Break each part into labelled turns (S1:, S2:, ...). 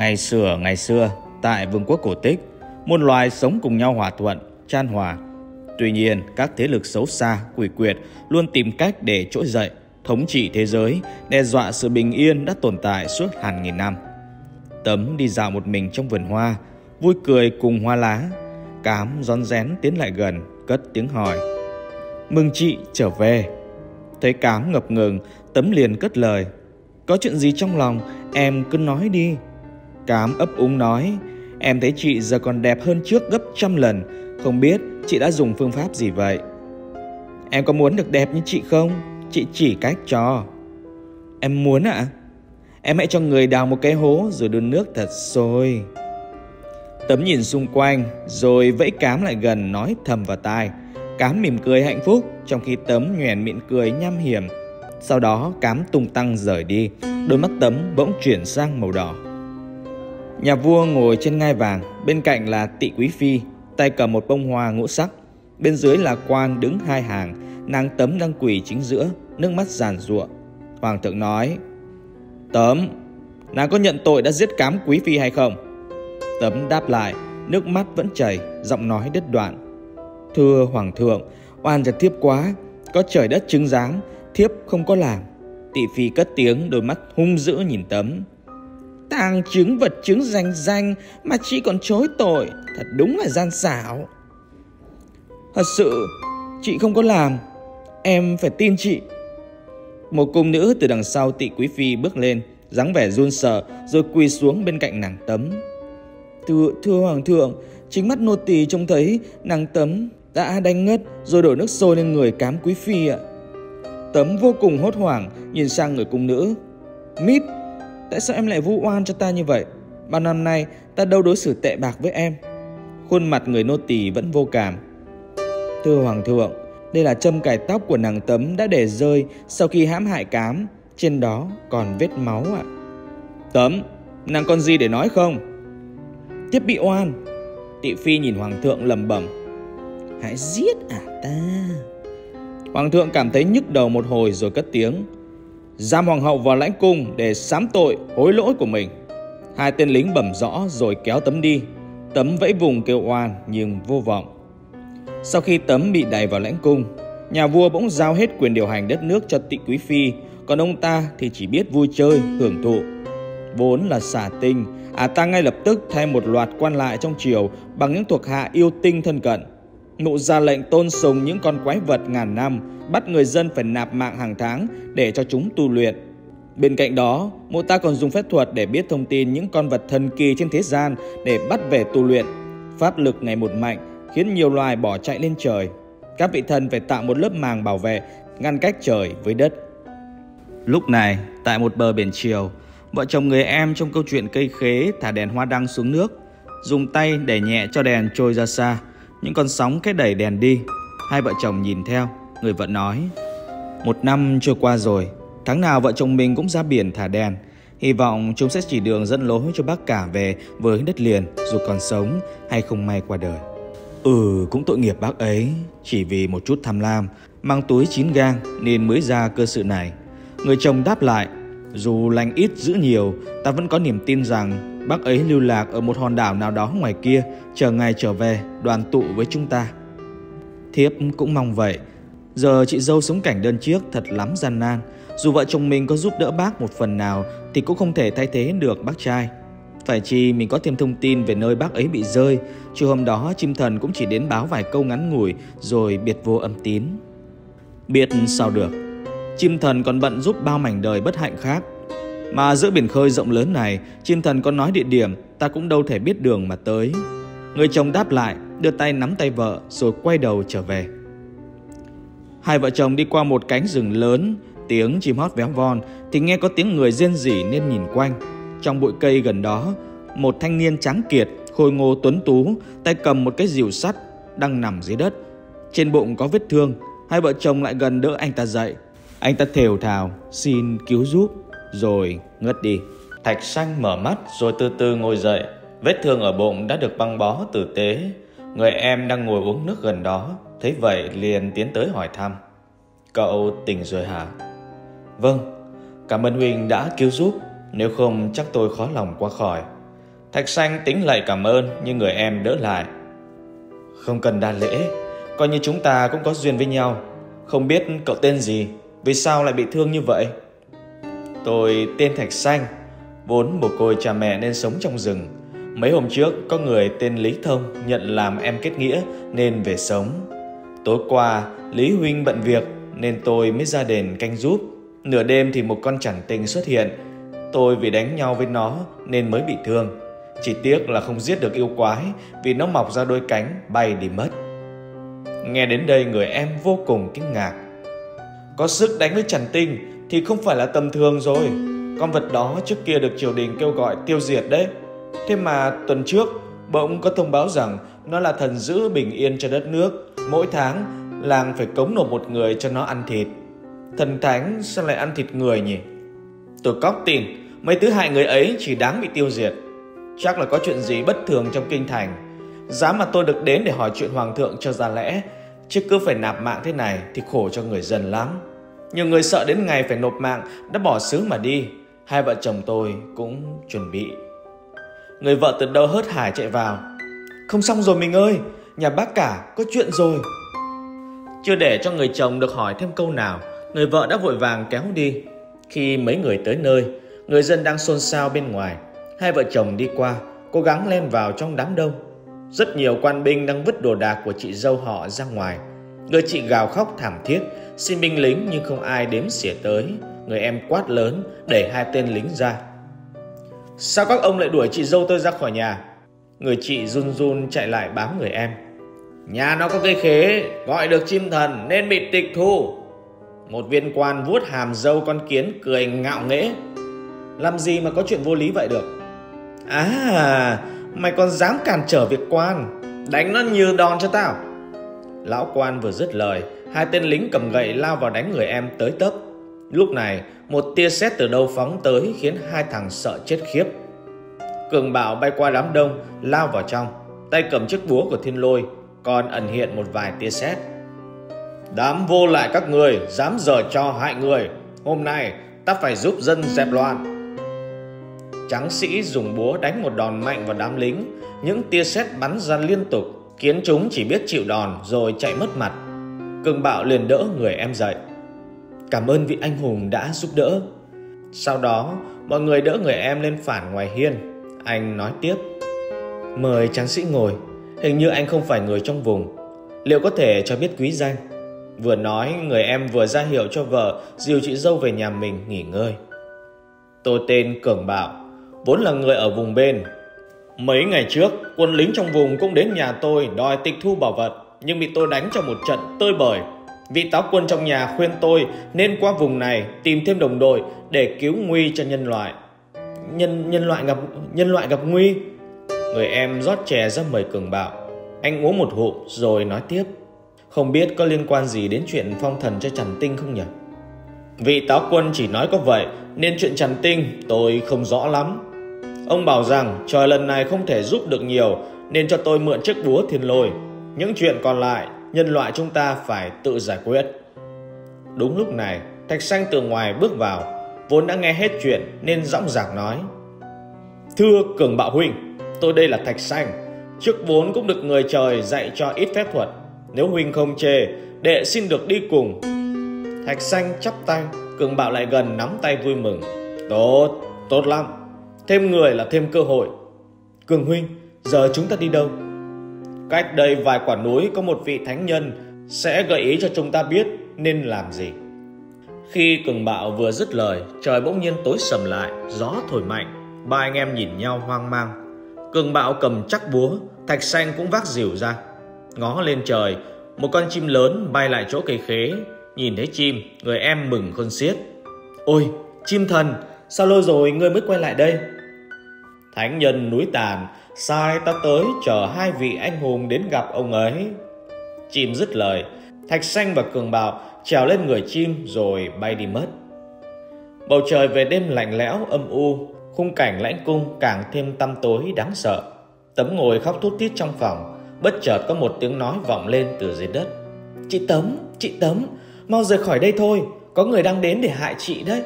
S1: Ngày xưa, tại vương quốc cổ tích, muôn loài sống cùng nhau hòa thuận, chan hòa. Tuy nhiên, các thế lực xấu xa, quỷ quyệt luôn tìm cách để trỗi dậy, thống trị thế giới, đe dọa sự bình yên đã tồn tại suốt hàng nghìn năm. Tấm đi dạo một mình trong vườn hoa, vui cười cùng hoa lá. Cám rón rén tiến lại gần, cất tiếng hỏi: "Mừng chị trở về." Thấy Cám ngập ngừng, Tấm liền cất lời: "Có chuyện gì trong lòng, em cứ nói đi." Cám ấp úng nói: "Em thấy chị giờ còn đẹp hơn trước gấp trăm lần. Không biết chị đã dùng phương pháp gì vậy?" "Em có muốn được đẹp như chị không? Chị chỉ cách cho." "Em muốn ạ?" "Em hãy cho người đào một cái hố rồi đun nước thật sôi." Tấm nhìn xung quanh rồi vẫy Cám lại gần, nói thầm vào tai. Cám mỉm cười hạnh phúc, trong khi Tấm nhoẻn miệng cười nham hiểm. Sau đó Cám tung tăng rời đi, đôi mắt Tấm bỗng chuyển sang màu đỏ. Nhà vua ngồi trên ngai vàng, bên cạnh là Tỵ Quý Phi, tay cầm một bông hoa ngũ sắc. Bên dưới là quan đứng hai hàng, nàng Tấm đang quỳ chính giữa, nước mắt giàn giụa. Hoàng thượng nói: "Tấm, nàng có nhận tội đã giết Cám Quý Phi hay không?" Tấm đáp lại, nước mắt vẫn chảy, giọng nói đứt đoạn: "Thưa Hoàng thượng, oan cho thiếp quá, có trời đất chứng giám, thiếp không có làm." Tỵ Phi cất tiếng, đôi mắt hung dữ nhìn Tấm: "Tàng chứng vật chứng rành rành mà chị còn chối tội, thật đúng là gian xảo." "Thật sự chị không có làm, em phải tin chị." Một cung nữ từ đằng sau Tỵ Quý Phi bước lên, dáng vẻ run sợ rồi quỳ xuống bên cạnh nàng Tấm. Thưa Hoàng thượng, chính mắt nô tỳ trông thấy nàng Tấm đã đánh ngất rồi đổ nước sôi lên người Cám Quý Phi ạ." Tấm vô cùng hốt hoảng nhìn sang người cung nữ. "Mít, tại sao em lại vu oan cho ta như vậy? Bao năm nay ta đâu đối xử tệ bạc với em." Khuôn mặt người nô tỳ vẫn vô cảm. "Thưa Hoàng thượng, đây là châm cài tóc của nàng Tấm đã để rơi sau khi hãm hại Cám, trên đó còn vết máu ạ." "Tấm, nàng còn gì để nói không?" "Thiếp bị oan." Tỵ Phi nhìn Hoàng thượng lẩm bẩm: "Hãy giết ta." Hoàng thượng cảm thấy nhức đầu một hồi rồi cất tiếng: "Giam hoàng hậu vào lãnh cung để sám tội hối lỗi của mình." Hai tên lính bẩm rõ rồi kéo Tấm đi. Tấm vẫy vùng kêu oan nhưng vô vọng. Sau khi Tấm bị đày vào lãnh cung, nhà vua bỗng giao hết quyền điều hành đất nước cho Tỵ Quý Phi, còn ông ta thì chỉ biết vui chơi, hưởng thụ. Vốn là xả tinh, ta ngay lập tức thay một loạt quan lại trong triều bằng những thuộc hạ yêu tinh thân cận. Mụ ra lệnh tôn sùng những con quái vật ngàn năm, bắt người dân phải nạp mạng hàng tháng để cho chúng tu luyện. Bên cạnh đó, mụ ta còn dùng phép thuật để biết thông tin những con vật thần kỳ trên thế gian để bắt về tu luyện. Pháp lực ngày một mạnh khiến nhiều loài bỏ chạy lên trời. Các vị thần phải tạo một lớp màng bảo vệ ngăn cách trời với đất. Lúc này, tại một bờ biển triều, vợ chồng người em trong câu chuyện cây khế thả đèn hoa đăng xuống nước, dùng tay đẩy nhẹ cho đèn trôi ra xa. Những con sóng cái đẩy đèn đi. Hai vợ chồng nhìn theo. Người vợ nói: "1 năm trôi qua rồi, tháng nào vợ chồng mình cũng ra biển thả đèn. Hy vọng chúng sẽ chỉ đường dẫn lối cho bác cả về với đất liền, dù còn sống hay không may qua đời." Cũng tội nghiệp bác ấy, chỉ vì một chút tham lam, mang túi 9 gang nên mới ra cơ sự này. Người chồng đáp lại: "Dù lành ít dữ nhiều, ta vẫn có niềm tin rằng bác ấy lưu lạc ở một hòn đảo nào đó ngoài kia, chờ ngày trở về đoàn tụ với chúng ta." Thiếp cũng mong vậy. Giờ chị dâu sống cảnh đơn chiếc thật lắm gian nan. Dù vợ chồng mình có giúp đỡ bác một phần nào thì cũng không thể thay thế được bác trai. Phải chi mình có thêm thông tin về nơi bác ấy bị rơi, chứ hôm đó chim thần cũng chỉ đến báo vài câu ngắn ngủi rồi biệt vô âm tín. Biết sao được, chim thần còn bận giúp bao mảnh đời bất hạnh khác. Mà giữa biển khơi rộng lớn này, chim thần có nói địa điểm, ta cũng đâu thể biết đường mà tới. Người chồng đáp lại, đưa tay nắm tay vợ rồi quay đầu trở về. Hai vợ chồng đi qua một cánh rừng lớn, tiếng chim hót véo von thì nghe có tiếng người rên rỉ nên nhìn quanh. Trong bụi cây gần đó, một thanh niên tráng kiệt, khôi ngô tuấn tú, tay cầm một cái rìu sắt đang nằm dưới đất. Trên bụng có vết thương. Hai vợ chồng lại gần đỡ anh ta dậy. Anh ta thều thào xin cứu giúp rồi ngất đi. Thạch Sanh mở mắt rồi từ từ ngồi dậy. Vết thương ở bụng đã được băng bó tử tế. Người em đang ngồi uống nước gần đó thấy vậy liền tiến tới hỏi thăm: "Cậu tỉnh rồi hả?" "Vâng, cảm ơn huynh đã cứu giúp, nếu không chắc tôi khó lòng qua khỏi." Thạch Xanh tính lạy cảm ơn nhưng người em đỡ lại. Không cần đa lễ, coi như chúng ta cũng có duyên với nhau. Không biết cậu tên gì, vì sao lại bị thương như vậy? Tôi tên Thạch Xanh, vốn mồ côi cha mẹ nên sống trong rừng. Mấy hôm trước có người tên Lý Thông nhận làm em kết nghĩa nên về sống. Tối qua Lý huynh bận việc nên tôi mới ra đền canh giúp. Nửa đêm thì một con chằn tinh xuất hiện. Tôi vì đánh nhau với nó nên mới bị thương. Chỉ tiếc là không giết được yêu quái vì nó mọc ra đôi cánh bay đi mất. Nghe đến đây người em vô cùng kinh ngạc. Có sức đánh với chằn tinh thì không phải là tầm thường rồi. Con vật đó trước kia được triều đình kêu gọi tiêu diệt đấy. Thế mà tuần trước bỗng có thông báo rằng nó là thần giữ bình yên cho đất nước. Mỗi tháng làng phải cống nộp một người cho nó ăn thịt. Thần thánh sao lại ăn thịt người nhỉ? Tôi cóc tin mấy thứ hại người ấy chỉ đáng bị tiêu diệt. Chắc là có chuyện gì bất thường trong kinh thành. Giá mà tôi được đến để hỏi chuyện hoàng thượng cho ra lẽ, chứ cứ phải nạp mạng thế này thì khổ cho người dân lắm. Nhiều người sợ đến ngày phải nộp mạng đã bỏ xứ mà đi. Hai vợ chồng tôi cũng chuẩn bị. Người vợ từ đâu hớt hải chạy vào. Không xong rồi mình ơi, nhà bác cả có chuyện rồi. Chưa để cho người chồng được hỏi thêm câu nào, người vợ đã vội vàng kéo đi. Khi mấy người tới nơi, người dân đang xôn xao bên ngoài. Hai vợ chồng đi qua, cố gắng len vào trong đám đông. Rất nhiều quan binh đang vứt đồ đạc của chị dâu họ ra ngoài. Người chị gào khóc thảm thiết, xin binh lính nhưng không ai đếm xỉa tới. Người em quát lớn, đẩy hai tên lính ra. Sao các ông lại đuổi chị dâu tôi ra khỏi nhà? Người chị run run chạy lại bám người em. Nhà nó có cây khế, gọi được chim thần nên bị tịch thu. Một viên quan vuốt hàm râu con kiến cười ngạo nghễ. Làm gì mà có chuyện vô lý vậy được? À, mày còn dám cản trở việc quan, đánh nó như đòn cho tao. Lão quan vừa dứt lời, hai tên lính cầm gậy lao vào đánh người em tới tấp. Lúc này một tia sét từ đâu phóng tới khiến hai thằng sợ chết khiếp. Cường Bảo bay qua đám đông lao vào trong, tay cầm chiếc búa của Thiên Lôi, còn ẩn hiện một vài tia sét. Đám vô lại các người dám giở trò hại người, hôm nay ta phải giúp dân dẹp loạn. Tráng sĩ dùng búa đánh một đòn mạnh vào đám lính. Những tia sét bắn ra liên tục khiến chúng chỉ biết chịu đòn rồi chạy mất mặt. Cường Bạo liền đỡ người em dậy. Cảm ơn vị anh hùng đã giúp đỡ. Sau đó mọi người đỡ người em lên phản ngoài hiên. Anh nói tiếp. Mời tráng sĩ ngồi. Hình như anh không phải người trong vùng. Liệu có thể cho biết quý danh? Vừa nói người em vừa ra hiệu cho vợ dìu chị dâu về nhà mình nghỉ ngơi. Tôi tên Cường Bạo, vốn là người ở vùng bên. Mấy ngày trước quân lính trong vùng cũng đến nhà tôi đòi tịch thu bảo vật, nhưng bị tôi đánh cho một trận tơi bời. Vị táo quân trong nhà khuyên tôi nên qua vùng này tìm thêm đồng đội để cứu nguy cho nhân loại. Nhân loại gặp nguy? Người em rót chè ra mời Cường Bạo. Anh uống một hụm rồi nói tiếp. Không biết có liên quan gì đến chuyện phong thần cho Trần Tinh không nhỉ? Vị táo quân chỉ nói có vậy, nên chuyện Trần Tinh tôi không rõ lắm. Ông bảo rằng trời lần này không thể giúp được nhiều nên cho tôi mượn chiếc búa Thiên Lôi. Những chuyện còn lại nhân loại chúng ta phải tự giải quyết. Đúng lúc này Thạch Xanh từ ngoài bước vào, vốn đã nghe hết chuyện nên dõng dạc nói. Thưa Cường Bạo huynh, tôi đây là Thạch Xanh, trước vốn cũng được người trời dạy cho ít phép thuật. Nếu huynh không chê, đệ xin được đi cùng. Thạch Xanh chắp tay, Cường Bạo lại gần nắm tay vui mừng. Tốt lắm. Thêm người là thêm cơ hội. Cường huynh, giờ chúng ta đi đâu? Cách đây vài quả núi có một vị thánh nhân sẽ gợi ý cho chúng ta biết nên làm gì. Khi Cường Bạo vừa dứt lời, trời bỗng nhiên tối sầm lại, gió thổi mạnh. Ba anh em nhìn nhau hoang mang. Cường Bạo cầm chắc búa, Thạch Xanh cũng vác rìu ra. Ngó lên trời, một con chim lớn bay lại chỗ cây khế. Nhìn thấy chim, người em mừng khôn xiết. Ôi, chim thần, sao lâu rồi ngươi mới quay lại đây? Thánh nhân núi Tàn sai ta tới chờ hai vị anh hùng đến gặp ông ấy. Chim dứt lời, Thạch Xanh và Cường Bạo trèo lên người chim rồi bay đi mất. Bầu trời về đêm lạnh lẽo âm u, khung cảnh lãnh cung càng thêm tăm tối đáng sợ. Tấm ngồi khóc thút thít trong phòng, bất chợt có một tiếng nói vọng lên từ dưới đất. Chị Tấm, mau rời khỏi đây thôi, có người đang đến để hại chị đấy.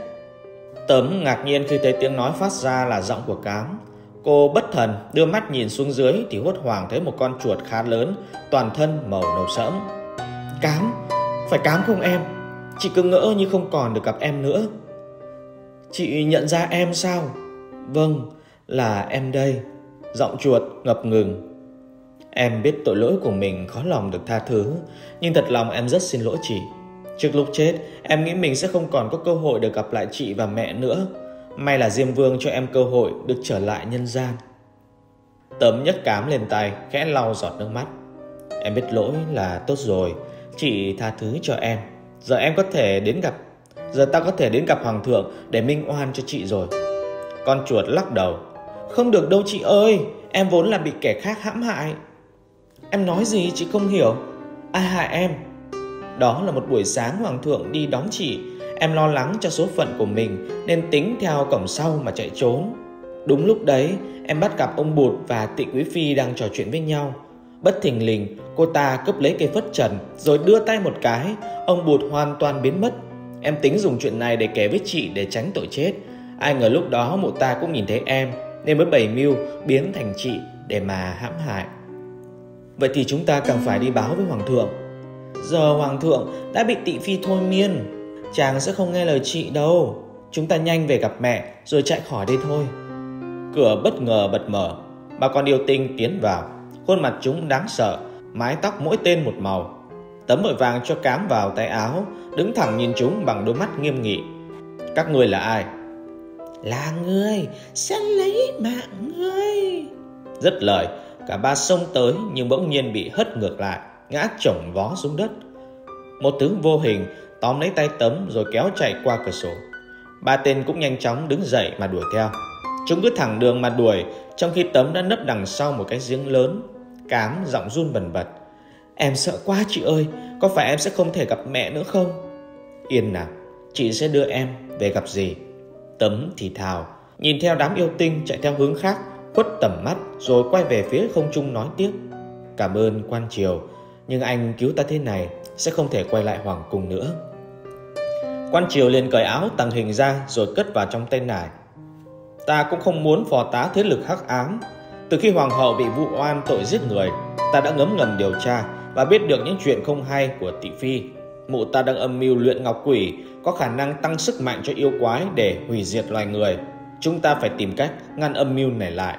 S1: Tấm ngạc nhiên khi thấy tiếng nói phát ra là giọng của Cám. Cô bất thần đưa mắt nhìn xuống dưới thì hốt hoảng thấy một con chuột khá lớn, toàn thân màu nâu sẫm. Cám, phải Cám không em? Chị cứ ngỡ như không còn được gặp em nữa. Chị nhận ra em sao? Vâng, là em đây. Giọng chuột ngập ngừng. Em biết tội lỗi của mình khó lòng được tha thứ, nhưng thật lòng em rất xin lỗi chị. Trước lúc chết, em nghĩ mình sẽ không còn có cơ hội được gặp lại chị và mẹ nữa. May là Diêm Vương cho em cơ hội được trở lại nhân gian. Tấm nhấc Cám lên tay, khẽ lau giọt nước mắt. Em biết lỗi là tốt rồi, chị tha thứ cho em. Giờ ta có thể đến gặp Hoàng thượng để minh oan cho chị rồi. Con chuột lắc đầu. Không được đâu chị ơi, em vốn là bị kẻ khác hãm hại. Em nói gì chị không hiểu. Ai hại em? Đó là một buổi sáng Hoàng thượng đi đón chị. Em lo lắng cho số phận của mình nên tính theo cổng sau mà chạy trốn. Đúng lúc đấy em bắt gặp ông Bụt và Tị Quý Phi đang trò chuyện với nhau. Bất thình lình cô ta cướp lấy cây phất trần rồi đưa tay một cái, ông Bụt hoàn toàn biến mất. Em tính dùng chuyện này để kể với chị để tránh tội chết. Ai ngờ lúc đó mụ ta cũng nhìn thấy em nên mới bày mưu biến thành chị để mà hãm hại. Vậy thì chúng ta cần phải đi báo với Hoàng thượng. Giờ Hoàng thượng đã bị Tị Phi thôi miên, chàng sẽ không nghe lời chị đâu. Chúng ta nhanh về gặp mẹ rồi chạy khỏi đây thôi. Cửa bất ngờ bật mở. Ba con yêu tinh tiến vào. Khuôn mặt chúng đáng sợ, mái tóc mỗi tên một màu. Tấm vội vàng cho Cám vào tay áo, đứng thẳng nhìn chúng bằng đôi mắt nghiêm nghị. Các ngươi là ai? Là ngươi sẽ lấy mạng ngươi. Dứt lời, cả ba xông tới nhưng bỗng nhiên bị hất ngược lại, ngã chồng vó xuống đất. Một thứ vô hình tóm lấy tay Tấm rồi kéo chạy qua cửa sổ. Ba tên cũng nhanh chóng đứng dậy mà đuổi theo. Chúng cứ thẳng đường mà đuổi, trong khi Tấm đã nấp đằng sau một cái giếng lớn. Cám giọng run bần bật. Em sợ quá chị ơi, có phải em sẽ không thể gặp mẹ nữa không? Yên nào, chị sẽ đưa em về gặp dì. Tấm thì thào, nhìn theo đám yêu tinh chạy theo hướng khác, khuất tầm mắt rồi quay về phía không trung nói tiếp. Cảm ơn quan triều, nhưng anh cứu ta thế này sẽ không thể quay lại hoàng cung nữa. Quan triều liền cởi áo tàng hình ra rồi cất vào trong tay nải. Ta cũng không muốn phò tá thế lực hắc ám. Từ khi hoàng hậu bị vụ oan tội giết người, ta đã ngấm ngầm điều tra và biết được những chuyện không hay của Tị Phi. Mụ ta đang âm mưu luyện ngọc quỷ, có khả năng tăng sức mạnh cho yêu quái để hủy diệt loài người. Chúng ta phải tìm cách ngăn âm mưu này lại.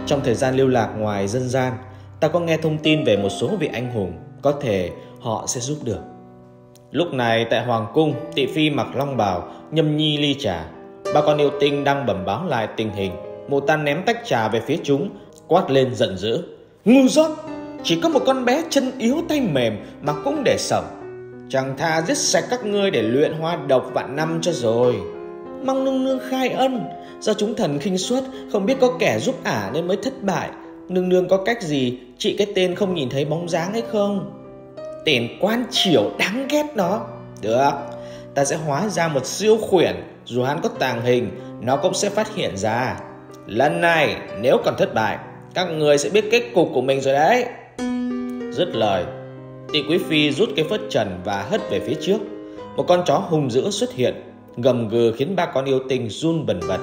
S1: Trong thời gian lưu lạc ngoài dân gian, ta có nghe thông tin về một số vị anh hùng, có thể họ sẽ giúp được. Lúc này tại hoàng cung, Tị Phi mặc long bào, nhâm nhi ly trà. Ba con yêu tinh đang bẩm báo lại tình hình. Mụ ta ném tách trà về phía chúng, quát lên giận dữ. Ngu dốt, chỉ có một con bé chân yếu tay mềm mà cũng để sổng. Chẳng thà giết sạch các ngươi để luyện hoa độc vạn năm cho rồi. Mong nương nương khai ân, do chúng thần khinh suất, không biết có kẻ giúp ả nên mới thất bại. Nương nương có cách gì trị cái tên không nhìn thấy bóng dáng ấy không? Tên quan triều đáng ghét nó. Được, ta sẽ hóa ra một siêu khuyển, dù hắn có tàng hình, nó cũng sẽ phát hiện ra. Lần này nếu còn thất bại, các người sẽ biết kết cục của mình rồi đấy. Dứt lời, Tị Quý Phi rút cái phất trần và hất về phía trước. Một con chó hung dữ xuất hiện, gầm gừ khiến ba con yêu tinh run bần bật.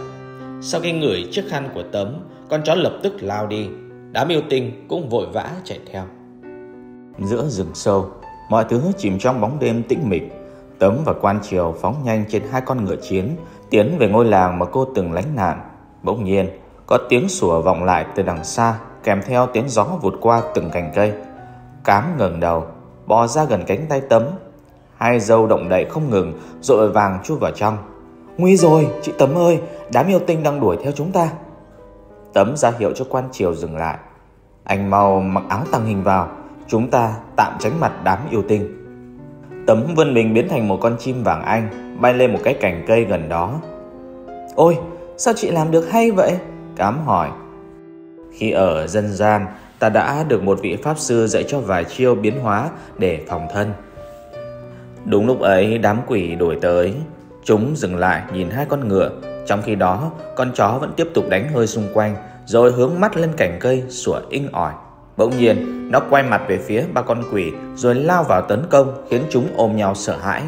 S1: Sau khi ngửi chiếc khăn của Tấm, con chó lập tức lao đi. Đám yêu tinh cũng vội vã chạy theo. Giữa rừng sâu, mọi thứ chìm trong bóng đêm tĩnh mịch. Tấm và quan triều phóng nhanh trên hai con ngựa chiến, tiến về ngôi làng mà cô từng lánh nạn. Bỗng nhiên có tiếng sủa vọng lại từ đằng xa, kèm theo tiếng gió vụt qua từng cành cây. Cám ngẩng đầu, bò ra gần cánh tay Tấm. Hai dâu động đậy không ngừng, rồi vàng chui vào trong. Nguy rồi, chị Tấm ơi, đám yêu tinh đang đuổi theo chúng ta. Tấm ra hiệu cho quan triều dừng lại. Anh mau mặc áo tàng hình vào, chúng ta tạm tránh mặt đám yêu tinh. Tấm vươn mình biến thành một con chim vàng anh, bay lên một cái cành cây gần đó. Ôi, sao chị làm được hay vậy? Cám hỏi. Khi ở dân gian, ta đã được một vị pháp sư dạy cho vài chiêu biến hóa để phòng thân. Đúng lúc ấy đám quỷ đuổi tới. Chúng dừng lại nhìn hai con ngựa. Trong khi đó con chó vẫn tiếp tục đánh hơi xung quanh, rồi hướng mắt lên cành cây sủa inh ỏi. Bỗng nhiên nó quay mặt về phía ba con quỷ rồi lao vào tấn công, khiến chúng ôm nhau sợ hãi.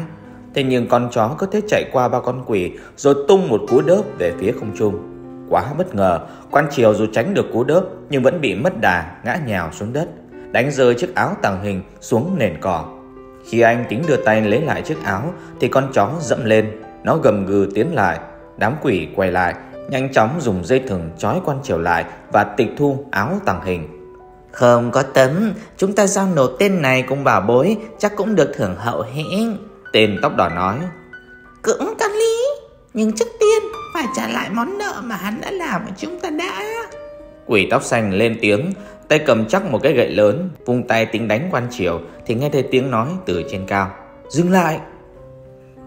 S1: Thế nhưng con chó cứ thế chạy qua ba con quỷ rồi tung một cú đớp về phía không trung. Quá bất ngờ, quan triều dù tránh được cú đớp nhưng vẫn bị mất đà ngã nhào xuống đất, đánh rơi chiếc áo tàng hình xuống nền cỏ. Khi anh tính đưa tay lấy lại chiếc áo thì con chó dẫm lên, nó gầm gừ tiến lại. Đám quỷ quay lại, nhanh chóng dùng dây thừng trói quan triều lại và tịch thu áo tàng hình.
S2: Không có Tấm, chúng ta giao nộp tên này cùng bảo bối, chắc cũng được thưởng hậu hĩnh.
S1: Tên tóc đỏ nói.
S2: Cũng có lý, nhưng trước tiên phải trả lại món nợ mà hắn đã làm với chúng ta đã.
S1: Quỷ tóc xanh lên tiếng, tay cầm chắc một cái gậy lớn, vung tay tính đánh quan triều thì nghe thấy tiếng nói từ trên cao. Dừng lại!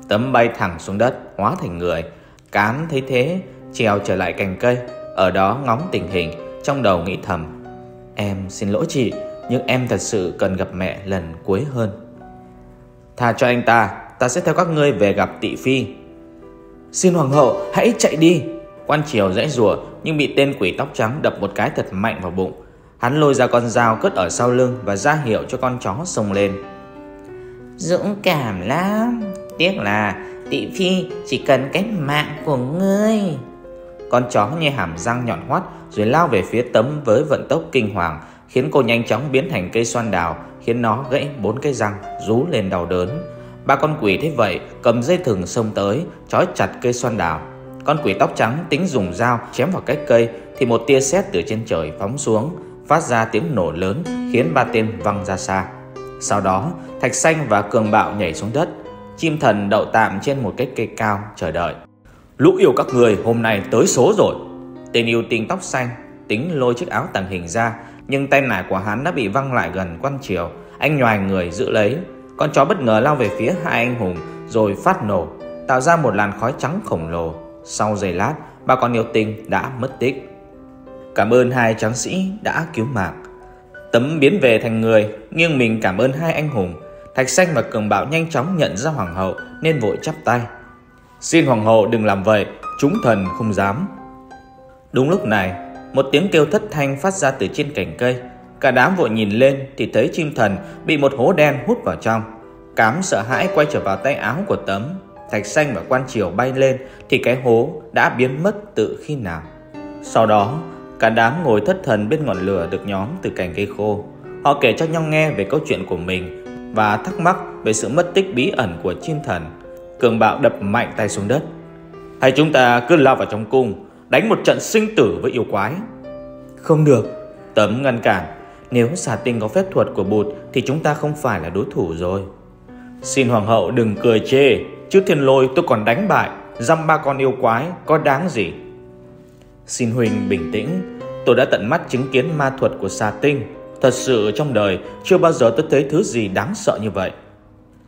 S1: Tấm bay thẳng xuống đất, hóa thành người. Cám thấy thế, trèo trở lại cành cây, ở đó ngóng tình hình, trong đầu nghĩ thầm. Em xin lỗi chị, nhưng em thật sự cần gặp mẹ lần cuối hơn. Tha cho anh ta sẽ theo các ngươi về gặp Tị Phi. Xin hoàng hậu, hãy chạy đi! Quan triều giãy giụa nhưng bị tên quỷ tóc trắng đập một cái thật mạnh vào bụng. Hắn lôi ra con dao cất ở sau lưng và ra hiệu cho con chó xông lên.
S2: Dũng cảm lắm, tiếc là Tị Phi chỉ cần cái mạng của ngươi.
S1: Con chó nhe hàm răng nhọn hoắt rồi lao về phía Tấm với vận tốc kinh hoàng, khiến cô nhanh chóng biến thành cây xoan đào, khiến nó gãy 4 cái răng, rú lên đau đớn. Ba con quỷ thấy vậy cầm dây thừng xông tới, trói chặt cây xoan đào. Con quỷ tóc trắng tính dùng dao chém vào cái cây thì một tia sét từ trên trời phóng xuống, phát ra tiếng nổ lớn khiến ba tên văng ra xa. Sau đó Thạch Xanh và Cường Bạo nhảy xuống đất. Chim Thần đậu tạm trên một cái cây cao chờ đợi. Lũ yêu các người hôm nay tới số rồi. Tên yêu tinh tóc xanh tính lôi chiếc áo tàng hình ra, nhưng tay nải của hắn đã bị văng lại gần quan triều. Anh nhoài người giữ lấy. Con chó bất ngờ lao về phía hai anh hùng rồi phát nổ, tạo ra một làn khói trắng khổng lồ. Sau giây lát, ba con yêu tinh đã mất tích. Cảm ơn hai tráng sĩ đã cứu mạng. Tấm biến về thành người, nghiêng mình cảm ơn hai anh hùng. Thạch Xanh và Cường Bạo nhanh chóng nhận ra hoàng hậu nên vội chắp tay. Xin hoàng hậu đừng làm vậy, chúng thần không dám. Đúng lúc này, một tiếng kêu thất thanh phát ra từ trên cành cây. Cả đám vội nhìn lên thì thấy Chim Thần bị một hố đen hút vào trong. Cám sợ hãi quay trở vào tay áo của Tấm. Thạch Xanh và quan triều bay lên thì cái hố đã biến mất tự khi nào. Sau đó, cả đám ngồi thất thần bên ngọn lửa được nhóm từ cành cây khô. Họ kể cho nhau nghe về câu chuyện của mình và thắc mắc về sự mất tích bí ẩn của Chim Thần. Cường Bạo đập mạnh tay xuống đất. Hay chúng ta cứ lao vào trong cung, đánh một trận sinh tử với yêu quái. Không được, Tấm ngăn cản. Nếu xà tinh có phép thuật của bụt thì chúng ta không phải là đối thủ rồi. Xin hoàng hậu đừng cười chê, trước Thiên Lôi tôi còn đánh bại dăm ba con yêu quái, có đáng gì. Xin huynh bình tĩnh, tôi đã tận mắt chứng kiến ma thuật của xà tinh. Thật sự trong đời chưa bao giờ tôi thấy thứ gì đáng sợ như vậy.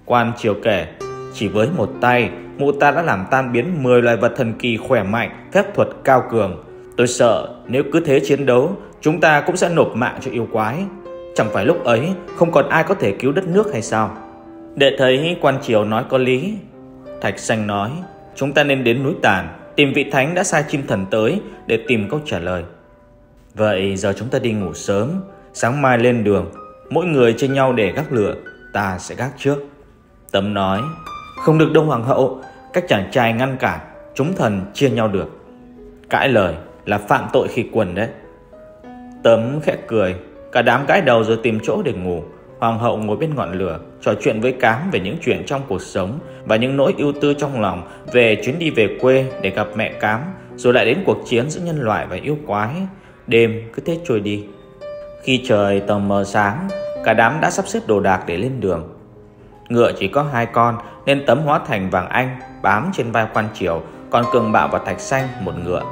S1: Quan triều kể, chỉ với một tay, mụ ta đã làm tan biến 10 loài vật thần kỳ khỏe mạnh, phép thuật cao cường. Tôi sợ nếu cứ thế chiến đấu, chúng ta cũng sẽ nộp mạng cho yêu quái. Chẳng phải lúc ấy không còn ai có thể cứu đất nước hay sao? Đệ thấy quan triều nói có lý. Thạch Xanh nói, chúng ta nên đến núi Tàn, tìm vị thánh đã sai Chim Thần tới để tìm câu trả lời. Vậy giờ chúng ta đi ngủ sớm, sáng mai lên đường, mỗi người chia nhau để gác lửa, ta sẽ gác trước. Tấm nói, không được đâu hoàng hậu, các chàng trai ngăn cản, chúng thần chia nhau được. Cãi lời là phạm tội khi quần đấy. Tấm khẽ cười, cả đám gãi đầu rồi tìm chỗ để ngủ. Hoàng hậu ngồi bên ngọn lửa, trò chuyện với Cám về những chuyện trong cuộc sống và những nỗi ưu tư trong lòng về chuyến đi về quê để gặp mẹ Cám, rồi lại đến cuộc chiến giữa nhân loại và yêu quái. Đêm cứ thế trôi đi. Khi trời tờ mờ sáng, cả đám đã sắp xếp đồ đạc để lên đường. Ngựa chỉ có 2 con nên Tấm hóa thành Vàng Anh bám trên vai quan triều, còn Cường Bạo và Thạch Xanh một ngựa.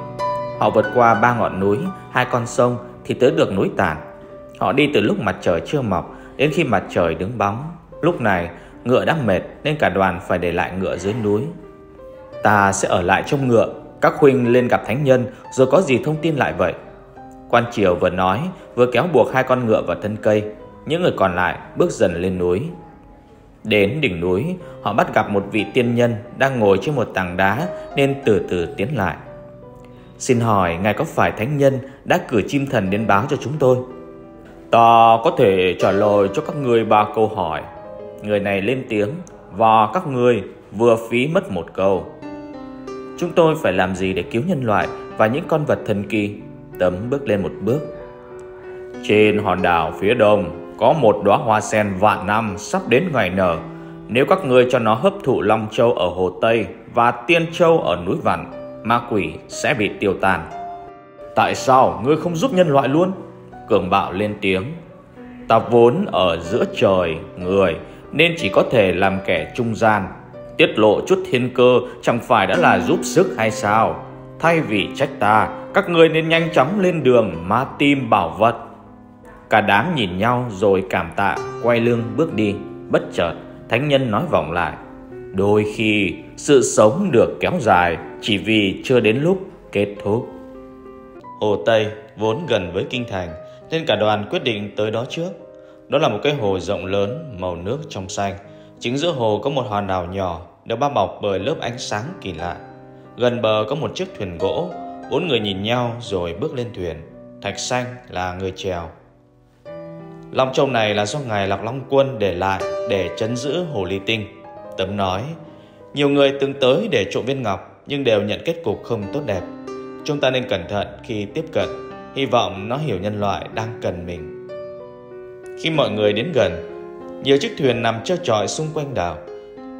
S1: Họ vượt qua 3 ngọn núi, 2 con sông thì tới được núi Tàn. Họ đi từ lúc mặt trời chưa mọc đến khi mặt trời đứng bóng. Lúc này ngựa đã mệt nên cả đoàn phải để lại ngựa dưới núi. Ta sẽ ở lại trong ngựa, các huynh lên gặp thánh nhân rồi có gì thông tin lại vậy. Quan triều vừa nói vừa kéo buộc 2 con ngựa vào thân cây. Những người còn lại bước dần lên núi. Đến đỉnh núi, họ bắt gặp một vị tiên nhân đang ngồi trên một tảng đá nên từ từ tiến lại. Xin hỏi ngài có phải thánh nhân đã cử Chim Thần đến báo cho chúng tôi? Ta có thể trả lời cho các ngươi 3 câu hỏi. Người này lên tiếng, và các ngươi vừa phí mất 1 câu. Chúng tôi phải làm gì để cứu nhân loại và những con vật thần kỳ. Tấm bước lên một bước. Trên hòn đảo phía đông có một đóa hoa sen vạn năm sắp đến ngày nở. Nếu các ngươi cho nó hấp thụ Long Châu ở Hồ Tây và Tiên Châu ở núi Vặn, ma quỷ sẽ bị tiêu tan. Tại sao ngươi không giúp nhân loại luôn? Cường Bạo lên tiếng. Ta vốn ở giữa trời người nên chỉ có thể làm kẻ trung gian. Tiết lộ chút thiên cơ chẳng phải đã là giúp sức hay sao? Thay vì trách ta, các ngươi nên nhanh chóng lên đường mà tìm bảo vật. Cả đám nhìn nhau rồi cảm tạ, quay lưng bước đi. Bất chợt thánh nhân nói vọng lại. Đôi khi sự sống được kéo dài chỉ vì chưa đến lúc kết thúc. Hồ Tây vốn gần với kinh thành nên cả đoàn quyết định tới đó trước. Đó là một cái hồ rộng lớn, màu nước trong xanh. Chính giữa hồ có một hòn đảo nhỏ được bao bọc bởi lớp ánh sáng kỳ lạ. Gần bờ có một chiếc thuyền gỗ. 4 người nhìn nhau rồi bước lên thuyền. Thạch Xanh là người chèo. Long Châu này là do ngài Lạc Long Quân để lại để trấn giữ hồ ly tinh. Tấm nói. Nhiều người từng tới để trộm viên ngọc nhưng đều nhận kết cục không tốt đẹp. Chúng ta nên cẩn thận khi tiếp cận. Hy vọng nó hiểu nhân loại đang cần mình. Khi mọi người đến gần, nhiều chiếc thuyền nằm trơ trọi xung quanh đảo.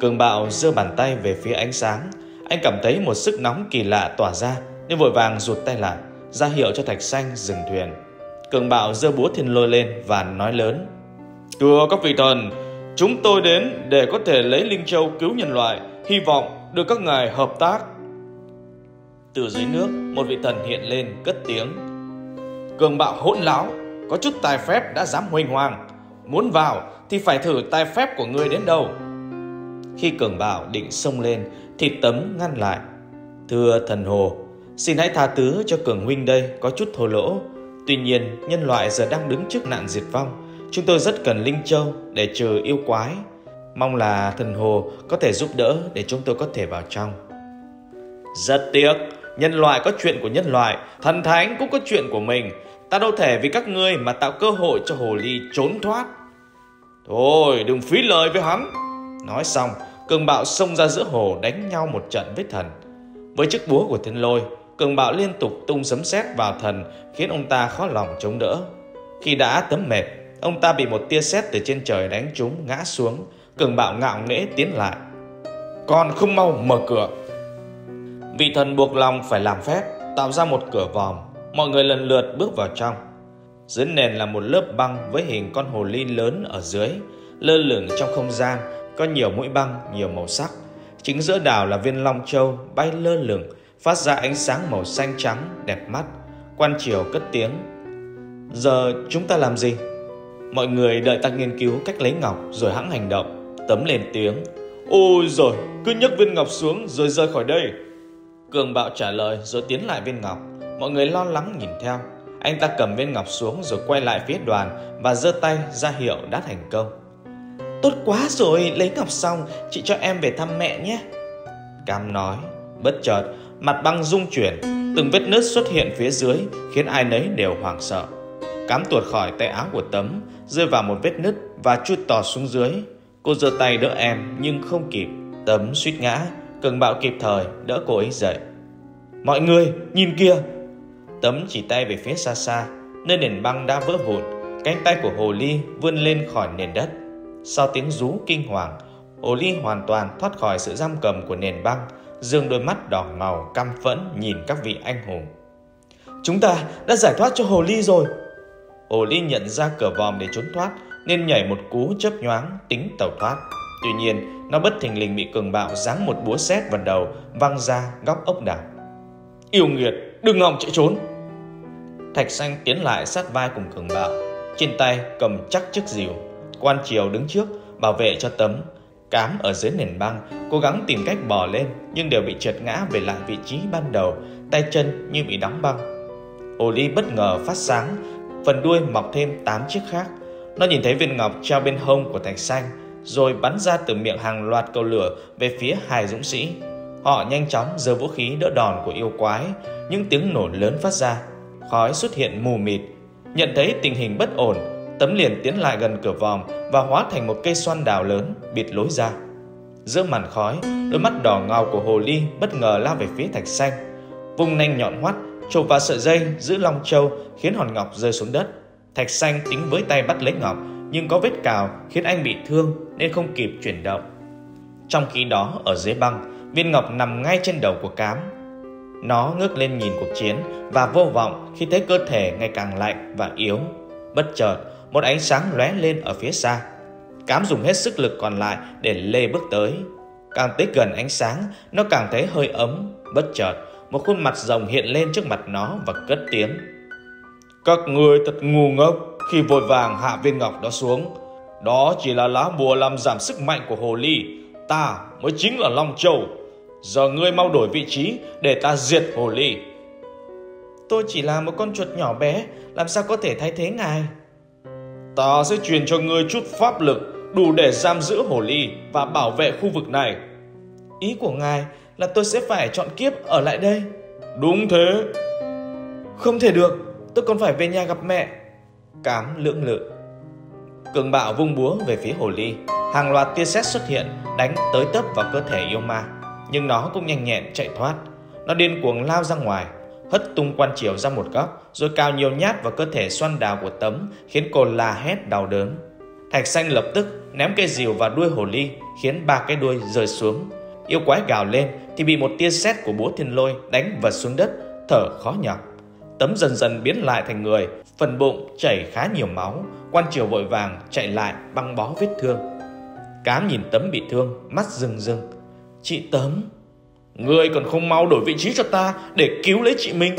S1: Cường Bạo giơ bàn tay về phía ánh sáng. Anh cảm thấy một sức nóng kỳ lạ tỏa ra nên vội vàng rụt tay lại, ra hiệu cho Thạch Xanh dừng thuyền. Cường Bạo giơ búa thiên lôi lên và nói lớn. Thưa các vị thần, chúng tôi đến để có thể lấy Linh Châu cứu nhân loại, hy vọng được các ngài hợp tác. Từ dưới nước, một vị thần hiện lên cất tiếng. Cường Bạo hỗn láo, có chút tài phép đã dám huênh hoang. Muốn vào thì phải thử tài phép của ngươi đến đâu. Khi Cường Bạo định xông lên thì Tấm ngăn lại. Thưa thần hồ, xin hãy tha thứ cho Cường huynh đây có chút thô lỗ. Tuy nhiên nhân loại giờ đang đứng trước nạn diệt vong. Chúng tôi rất cần Linh Châu để trừ yêu quái. Mong là thần hồ có thể giúp đỡ để chúng tôi có thể vào trong. Rất tiếc, nhân loại có chuyện của nhân loại, thần thánh cũng có chuyện của mình. Ta đâu thể vì các ngươi mà tạo cơ hội cho hồ ly trốn thoát. Thôi đừng phí lời với hắn. Nói xong, Cường Bạo xông ra giữa hồ đánh nhau một trận với thần. Với chiếc búa của thiên lôi, Cường Bạo liên tục tung sấm sét vào thần, khiến ông ta khó lòng chống đỡ. Khi đã Tấm mệt, ông ta bị một tia sét từ trên trời đánh trúng ngã xuống. Cường Bạo ngạo nghễ tiến lại. Còn không mau mở cửa. Vị thần buộc lòng phải làm phép, tạo ra một cửa vòm. Mọi người lần lượt bước vào trong. Dưới nền là một lớp băng với hình con hồ ly lớn ở dưới, lơ lửng trong không gian, có nhiều mũi băng, nhiều màu sắc. Chính giữa đảo là viên Long Châu bay lơ lửng, phát ra ánh sáng màu xanh trắng đẹp mắt. Quan triều cất tiếng. Giờ chúng ta làm gì? Mọi người đợi ta nghiên cứu cách lấy ngọc rồi hẵng hành động. Tấm lên tiếng. Ôi rồi, cứ nhấc viên ngọc xuống rồi rời khỏi đây. Cường Bạo trả lời rồi tiến lại viên ngọc. Mọi người lo lắng nhìn theo. Anh ta cầm viên ngọc xuống rồi quay lại phía đoàn và giơ tay ra hiệu đã thành công. Tốt quá rồi, lấy ngọc xong chị cho em về thăm mẹ nhé. Cam nói. Bất chợt mặt băng rung chuyển, từng vết nứt xuất hiện phía dưới khiến ai nấy đều hoảng sợ. Cám tuột khỏi tay áo của Tấm, rơi vào một vết nứt và chui tọt xuống dưới. Cô giơ tay đỡ em nhưng không kịp. Tấm suýt ngã. Cường Bạo kịp thời đỡ cô ấy dậy. Mọi người nhìn kìa. Tấm chỉ tay về phía xa xa, nơi nền băng đã vỡ vụn. Cánh tay của hồ ly vươn lên khỏi nền đất. Sau tiếng rú kinh hoàng, hồ ly hoàn toàn thoát khỏi sự giam cầm của nền băng, dương đôi mắt đỏ ngầu căm phẫn nhìn các vị anh hùng. Chúng ta đã giải thoát cho hồ ly rồi. Hồ ly nhận ra cửa vòm để trốn thoát nên nhảy một cú chớp nhoáng tính tẩu thoát. Tuy nhiên nó bất thình lình bị Cường Bạo giáng một búa sét vào đầu, văng ra góc ốc đảo. Yêu nghiệt, đừng hòng chạy trốn. Thạch Xanh tiến lại sát vai cùng Cường Bạo, trên tay cầm chắc chiếc rìu. Quan triều đứng trước bảo vệ cho Tấm. Cám ở dưới nền băng cố gắng tìm cách bò lên nhưng đều bị trượt ngã về lại vị trí ban đầu, tay chân như bị đóng băng. Hồ ly bất ngờ phát sáng, phần đuôi mọc thêm 8 chiếc khác. Nó nhìn thấy viên ngọc treo bên hông của Thạch Xanh, rồi bắn ra từ miệng hàng loạt cầu lửa về phía hai dũng sĩ. Họ nhanh chóng giơ vũ khí đỡ đòn của yêu quái. Những tiếng nổ lớn phát ra, khói xuất hiện mù mịt. Nhận thấy tình hình bất ổn, Tấm liền tiến lại gần cửa vòm và hóa thành một cây xoan đào lớn bịt lối ra. Giữa màn khói, đôi mắt đỏ ngầu của hồ ly bất ngờ lao về phía Thạch Xanh. Vùng nanh nhọn hoắt chộp vào sợi dây giữ long châu khiến hòn ngọc rơi xuống đất. Thạch Xanh tính với tay bắt lấy ngọc, nhưng có vết cào khiến anh bị thương nên không kịp chuyển động. Trong khi đó ở dưới băng, viên ngọc nằm ngay trên đầu của Cám. Nó ngước lên nhìn cuộc chiến và vô vọng khi thấy cơ thể ngày càng lạnh và yếu. Bất chợt, một ánh sáng lóe lên ở phía xa. Cám dùng hết sức lực còn lại để lê bước tới. Càng tới gần ánh sáng, nó càng thấy hơi ấm. Bất chợt, một khuôn mặt rồng hiện lên trước mặt nó và cất tiếng: "Các ngươi thật ngu ngốc khi vội vàng hạ viên ngọc đó xuống. Đó chỉ là lá bùa làm giảm sức mạnh của hồ ly. Ta mới chính là Long Châu. Giờ ngươi mau đổi vị trí để ta diệt hồ ly."
S3: "Tôi chỉ là một con chuột nhỏ bé, làm sao có thể thay thế ngài?"
S1: "Ta sẽ truyền cho ngươi chút pháp lực đủ để giam giữ hồ ly và bảo vệ khu vực này."
S3: "Ý của ngài là tôi sẽ phải chọn kiếp ở lại đây?"
S1: "Đúng thế."
S3: "Không thể được, tôi còn phải về nhà gặp mẹ."
S1: Cám lưỡng lự. Cường Bạo vung búa về phía hồ ly. Hàng loạt tia sét xuất hiện, đánh tới tấp vào cơ thể yêu ma. Nhưng nó cũng nhanh nhẹn chạy thoát. Nó điên cuồng lao ra ngoài, hất tung quan chiều ra một góc, rồi cào nhiều nhát vào cơ thể xoăn đào của Tấm, khiến cô la hét đau đớn. Thạch Xanh lập tức ném cây rìu vào đuôi hồ ly, khiến 3 cái đuôi rơi xuống. Yêu quái gào lên thì bị một tia sét của búa thiên lôi đánh vật xuống đất, thở khó nhọc. Tấm dần dần biến lại thành người, phần bụng chảy khá nhiều máu. Quan triều vội vàng chạy lại băng bó vết thương. Cám nhìn Tấm bị thương, mắt rưng rưng. "Chị Tấm, ngươi còn không mau đổi vị trí cho ta để cứu lấy chị mình?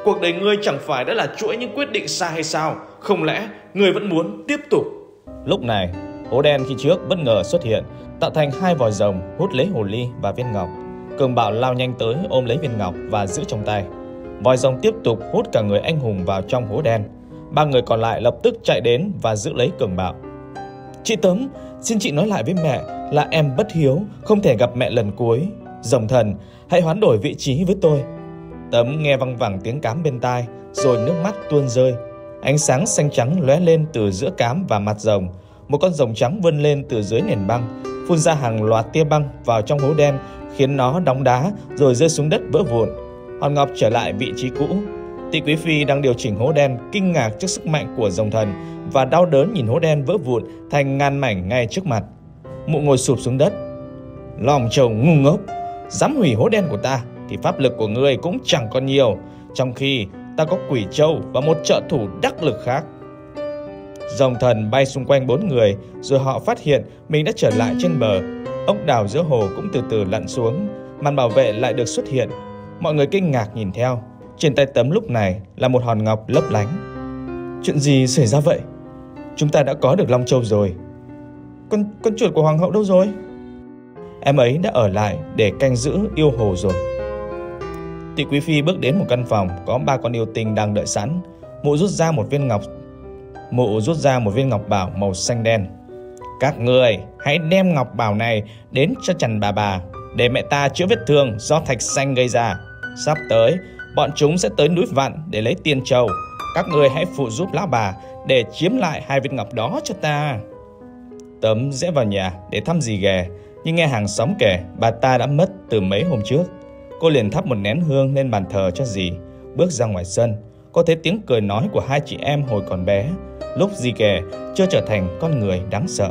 S1: Cuộc đời ngươi chẳng phải đã là chuỗi những quyết định sai hay sao? Không lẽ ngươi vẫn muốn tiếp tục?"
S4: Lúc này, hố đen khi trước bất ngờ xuất hiện, tạo thành 2 vòi rồng hút lấy hồ ly và viên ngọc. Cường Bạo lao nhanh tới ôm lấy viên ngọc và giữ trong tay. Vòi rồng tiếp tục hút cả người anh hùng vào trong hố đen. 3 người còn lại lập tức chạy đến và giữ lấy Cường Bạo.
S3: "Chị Tấm, xin chị nói lại với mẹ là em bất hiếu, không thể gặp mẹ lần cuối. Rồng thần, hãy hoán đổi vị trí với tôi."
S4: Tấm nghe văng vẳng tiếng Cám bên tai, rồi nước mắt tuôn rơi. Ánh sáng xanh trắng lóe lên từ giữa Cám và mặt rồng. Một con rồng trắng vươn lên từ dưới nền băng, phun ra hàng loạt tia băng vào trong hố đen, khiến nó đóng đá rồi rơi xuống đất vỡ vụn. Hòn ngọc trở lại vị trí cũ. Tỷ Quý Phi đang điều chỉnh hố đen, kinh ngạc trước sức mạnh của rồng thần và đau đớn nhìn hố đen vỡ vụn thành ngàn mảnh ngay trước mặt. Mụ ngồi sụp xuống đất. "Long Châu ngu ngốc, dám hủy hố đen của ta thì pháp lực của ngươi cũng chẳng còn nhiều, trong khi ta có Quỷ Châu và một trợ thủ đắc lực khác." Rồng thần bay xung quanh 4 người, rồi họ phát hiện mình đã trở lại trên bờ. Ốc đảo giữa hồ cũng từ từ lặn xuống, màn bảo vệ lại được xuất hiện. Mọi người kinh ngạc nhìn theo. Trên tay Tấm lúc này là một hòn ngọc lấp lánh.
S3: "Chuyện gì xảy ra vậy? Chúng ta đã có được Long Châu rồi. Con chuột của hoàng hậu đâu rồi?"
S4: "Em ấy đã ở lại để canh giữ yêu hồ rồi." Tỷ Quý Phi bước đến một căn phòng có 3 con yêu tinh đang đợi sẵn. Mụ rút ra một viên ngọc bảo màu xanh đen. "Các người hãy đem ngọc bảo này đến cho Trần bà để mẹ ta chữa vết thương do Thạch Xanh gây ra. Sắp tới bọn chúng sẽ tới núi Vặn để lấy Tiên Châu. Các người hãy phụ giúp lão bà để chiếm lại 2 viên ngọc đó cho ta." Tấm rẽ vào nhà để thăm dì ghẻ, nhưng nghe hàng xóm kể bà ta đã mất từ mấy hôm trước. Cô liền thắp một nén hương lên bàn thờ cho dì. Bước ra ngoài sân, cô thấy tiếng cười nói của 2 chị em hồi còn bé, lúc dì ghẻ chưa trở thành con người đáng sợ.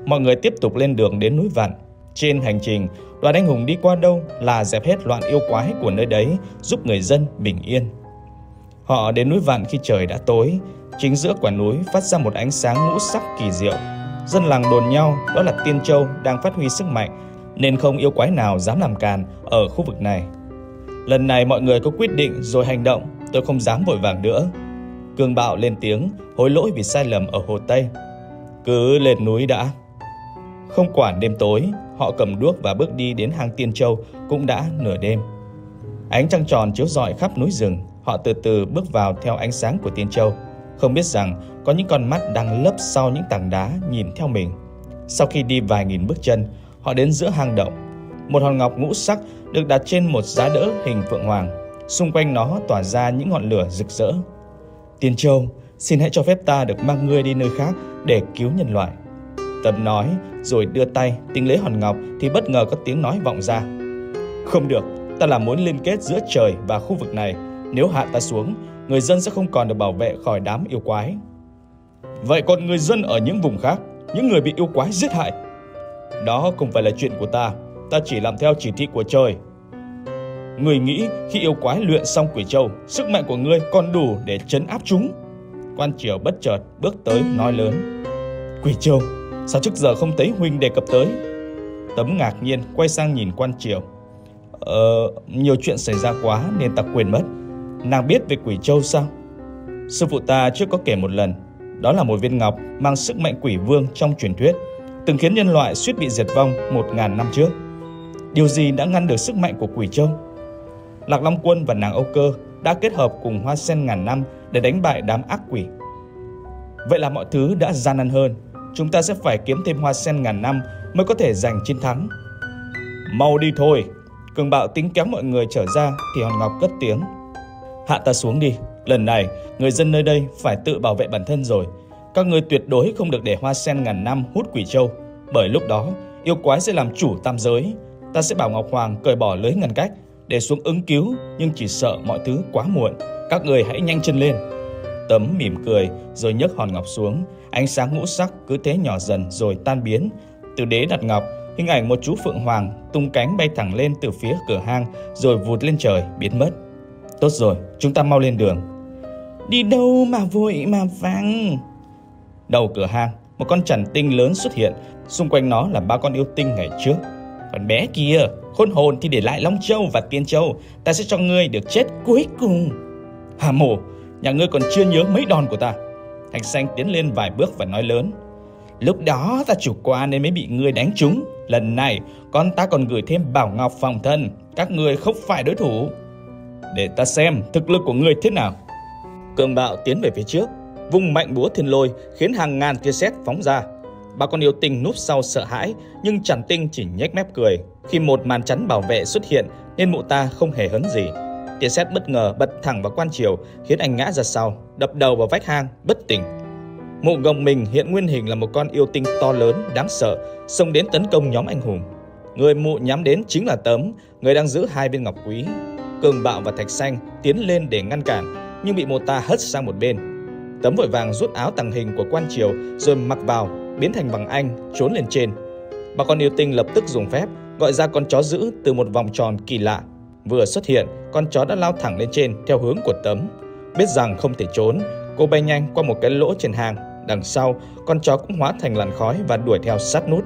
S4: Mọi người tiếp tục lên đường đến núi Vặn. Trên hành trình, đoàn anh hùng đi qua đâu là dẹp hết loạn yêu quái của nơi đấy, giúp người dân bình yên. Họ đến núi Vặn khi trời đã tối. Chính giữa quả núi phát ra một ánh sáng ngũ sắc kỳ diệu. Dân làng đồn nhau đó là Tiên Châu đang phát huy sức mạnh, nên không yêu quái nào dám làm càn ở khu vực này. Lần này mọi người có quyết định rồi hành động, tôi không dám vội vàng nữa. Cường Bạo lên tiếng hối lỗi vì sai lầm ở Hồ Tây. "Cứ lên núi đã." Không quản đêm tối, họ cầm đuốc và bước đi đến hang Tiên Châu cũng đã nửa đêm. Ánh trăng tròn chiếu rọi khắp núi rừng, họ từ từ bước vào theo ánh sáng của Tiên Châu, không biết rằng có những con mắt đang lấp sau những tảng đá nhìn theo mình. Sau khi đi vài nghìn bước chân, họ đến giữa hang động. Một hòn ngọc ngũ sắc được đặt trên một giá đỡ hình phượng hoàng, xung quanh nó tỏa ra những ngọn lửa rực rỡ.
S3: "Tiên Châu, xin hãy cho phép ta được mang ngươi đi nơi khác để cứu nhân loại."
S4: Tấm nói rồi đưa tay tính lấy hòn ngọc thì bất ngờ có tiếng nói vọng ra. "Không được, ta là muốn liên kết giữa trời và khu vực này.
S3: Nếu hạ ta xuống, người dân sẽ không còn được bảo vệ khỏi đám yêu quái. Vậy còn người dân ở những vùng khác, những người bị yêu quái giết hại? Đó không phải là chuyện của ta chỉ làm theo chỉ thị của trời. Người nghĩ khi yêu quái luyện xong quỷ châu, sức mạnh của ngươi còn đủ để trấn áp chúng? Quan Triều bất chợt bước tới nói lớn. Quỷ châu, sao trước giờ không thấy huynh đề cập tới? Tấm ngạc nhiên quay sang nhìn Quan Triều. Nhiều chuyện xảy ra quá nên ta quên mất. Nàng biết về quỷ châu sao? Sư phụ ta trước có kể một lần. Đó là một viên ngọc mang sức mạnh quỷ vương trong truyền thuyết, từng khiến nhân loại suýt bị diệt vong 1000 năm trước. Điều gì đã ngăn được sức mạnh của quỷ châu? Lạc Long Quân và nàng Âu Cơ đã kết hợp cùng Hoa Sen ngàn năm để đánh bại đám ác quỷ. Vậy là mọi thứ đã gian nan hơn. Chúng ta sẽ phải kiếm thêm Hoa Sen ngàn năm mới có thể giành chiến thắng. Mau đi thôi. Cường Bạo tính kéo mọi người trở ra thì Hòn Ngọc cất tiếng. Hạ ta xuống đi. Lần này, người dân nơi đây phải tự bảo vệ bản thân rồi. Các ngươi tuyệt đối không được để Hoa Sen ngàn năm hút quỷ châu. Bởi lúc đó, yêu quái sẽ làm chủ tam giới. Ta sẽ bảo Ngọc Hoàng cởi bỏ lưới ngăn cách để xuống ứng cứu, nhưng chỉ sợ mọi thứ quá muộn. Các người hãy nhanh chân lên. Tấm mỉm cười rồi nhấc Hòn Ngọc xuống. Ánh sáng ngũ sắc cứ thế nhỏ dần rồi tan biến. Từ đế đặt ngọc, hình ảnh một chú phượng hoàng tung cánh bay thẳng lên từ phía cửa hang rồi vụt lên trời biến mất. Tốt rồi, chúng ta mau lên đường. Đi đâu mà vội mà vàng? Đầu cửa hang, một con chằn tinh lớn xuất hiện. Xung quanh nó là 3 con yêu tinh ngày trước. Con bé kia, khôn hồn thì để lại Long Châu và Tiên Châu. Ta sẽ cho ngươi được chết cuối cùng. Hà Mổ, nhà ngươi còn chưa nhớ mấy đòn của ta. Thạch Xanh tiến lên vài bước và nói lớn. Lúc đó ta chủ quan nên mới bị ngươi đánh trúng. Lần này con ta còn gửi thêm bảo ngọc phòng thân. Các ngươi không phải đối thủ. Để ta xem thực lực của ngươi thế nào. Cường Bạo tiến về phía trước, vung mạnh búa thiên lôi khiến hàng ngàn tia sét phóng ra. 3 con yêu tinh núp sau sợ hãi, nhưng chằn tinh chỉ nhếch mép cười. Khi một màn chắn bảo vệ xuất hiện nên mụ ta không hề hấn gì. Tia sét bất ngờ bật thẳng vào Quan Triều khiến anh ngã ra sau, đập đầu vào vách hang bất tỉnh. Mụ gồng mình hiện nguyên hình là một con yêu tinh to lớn đáng sợ, xông đến tấn công nhóm anh hùng. Người mụ nhắm đến chính là Tấm, người đang giữ 2 viên ngọc quý. Cường Bạo và Thạch Xanh tiến lên để ngăn cản, nhưng bị mụ ta hất sang một bên. Tấm vội vàng rút áo tàng hình của Quan Triều rồi mặc vào, biến thành bằng anh trốn lên trên. 3 con yêu tinh lập tức dùng phép gọi ra con chó dữ từ một vòng tròn kỳ lạ. Vừa xuất hiện, con chó đã lao thẳng lên trên theo hướng của Tấm. Biết rằng không thể trốn, cô bay nhanh qua một cái lỗ trên hang. Đằng sau, con chó cũng hóa thành làn khói và đuổi theo sát nút.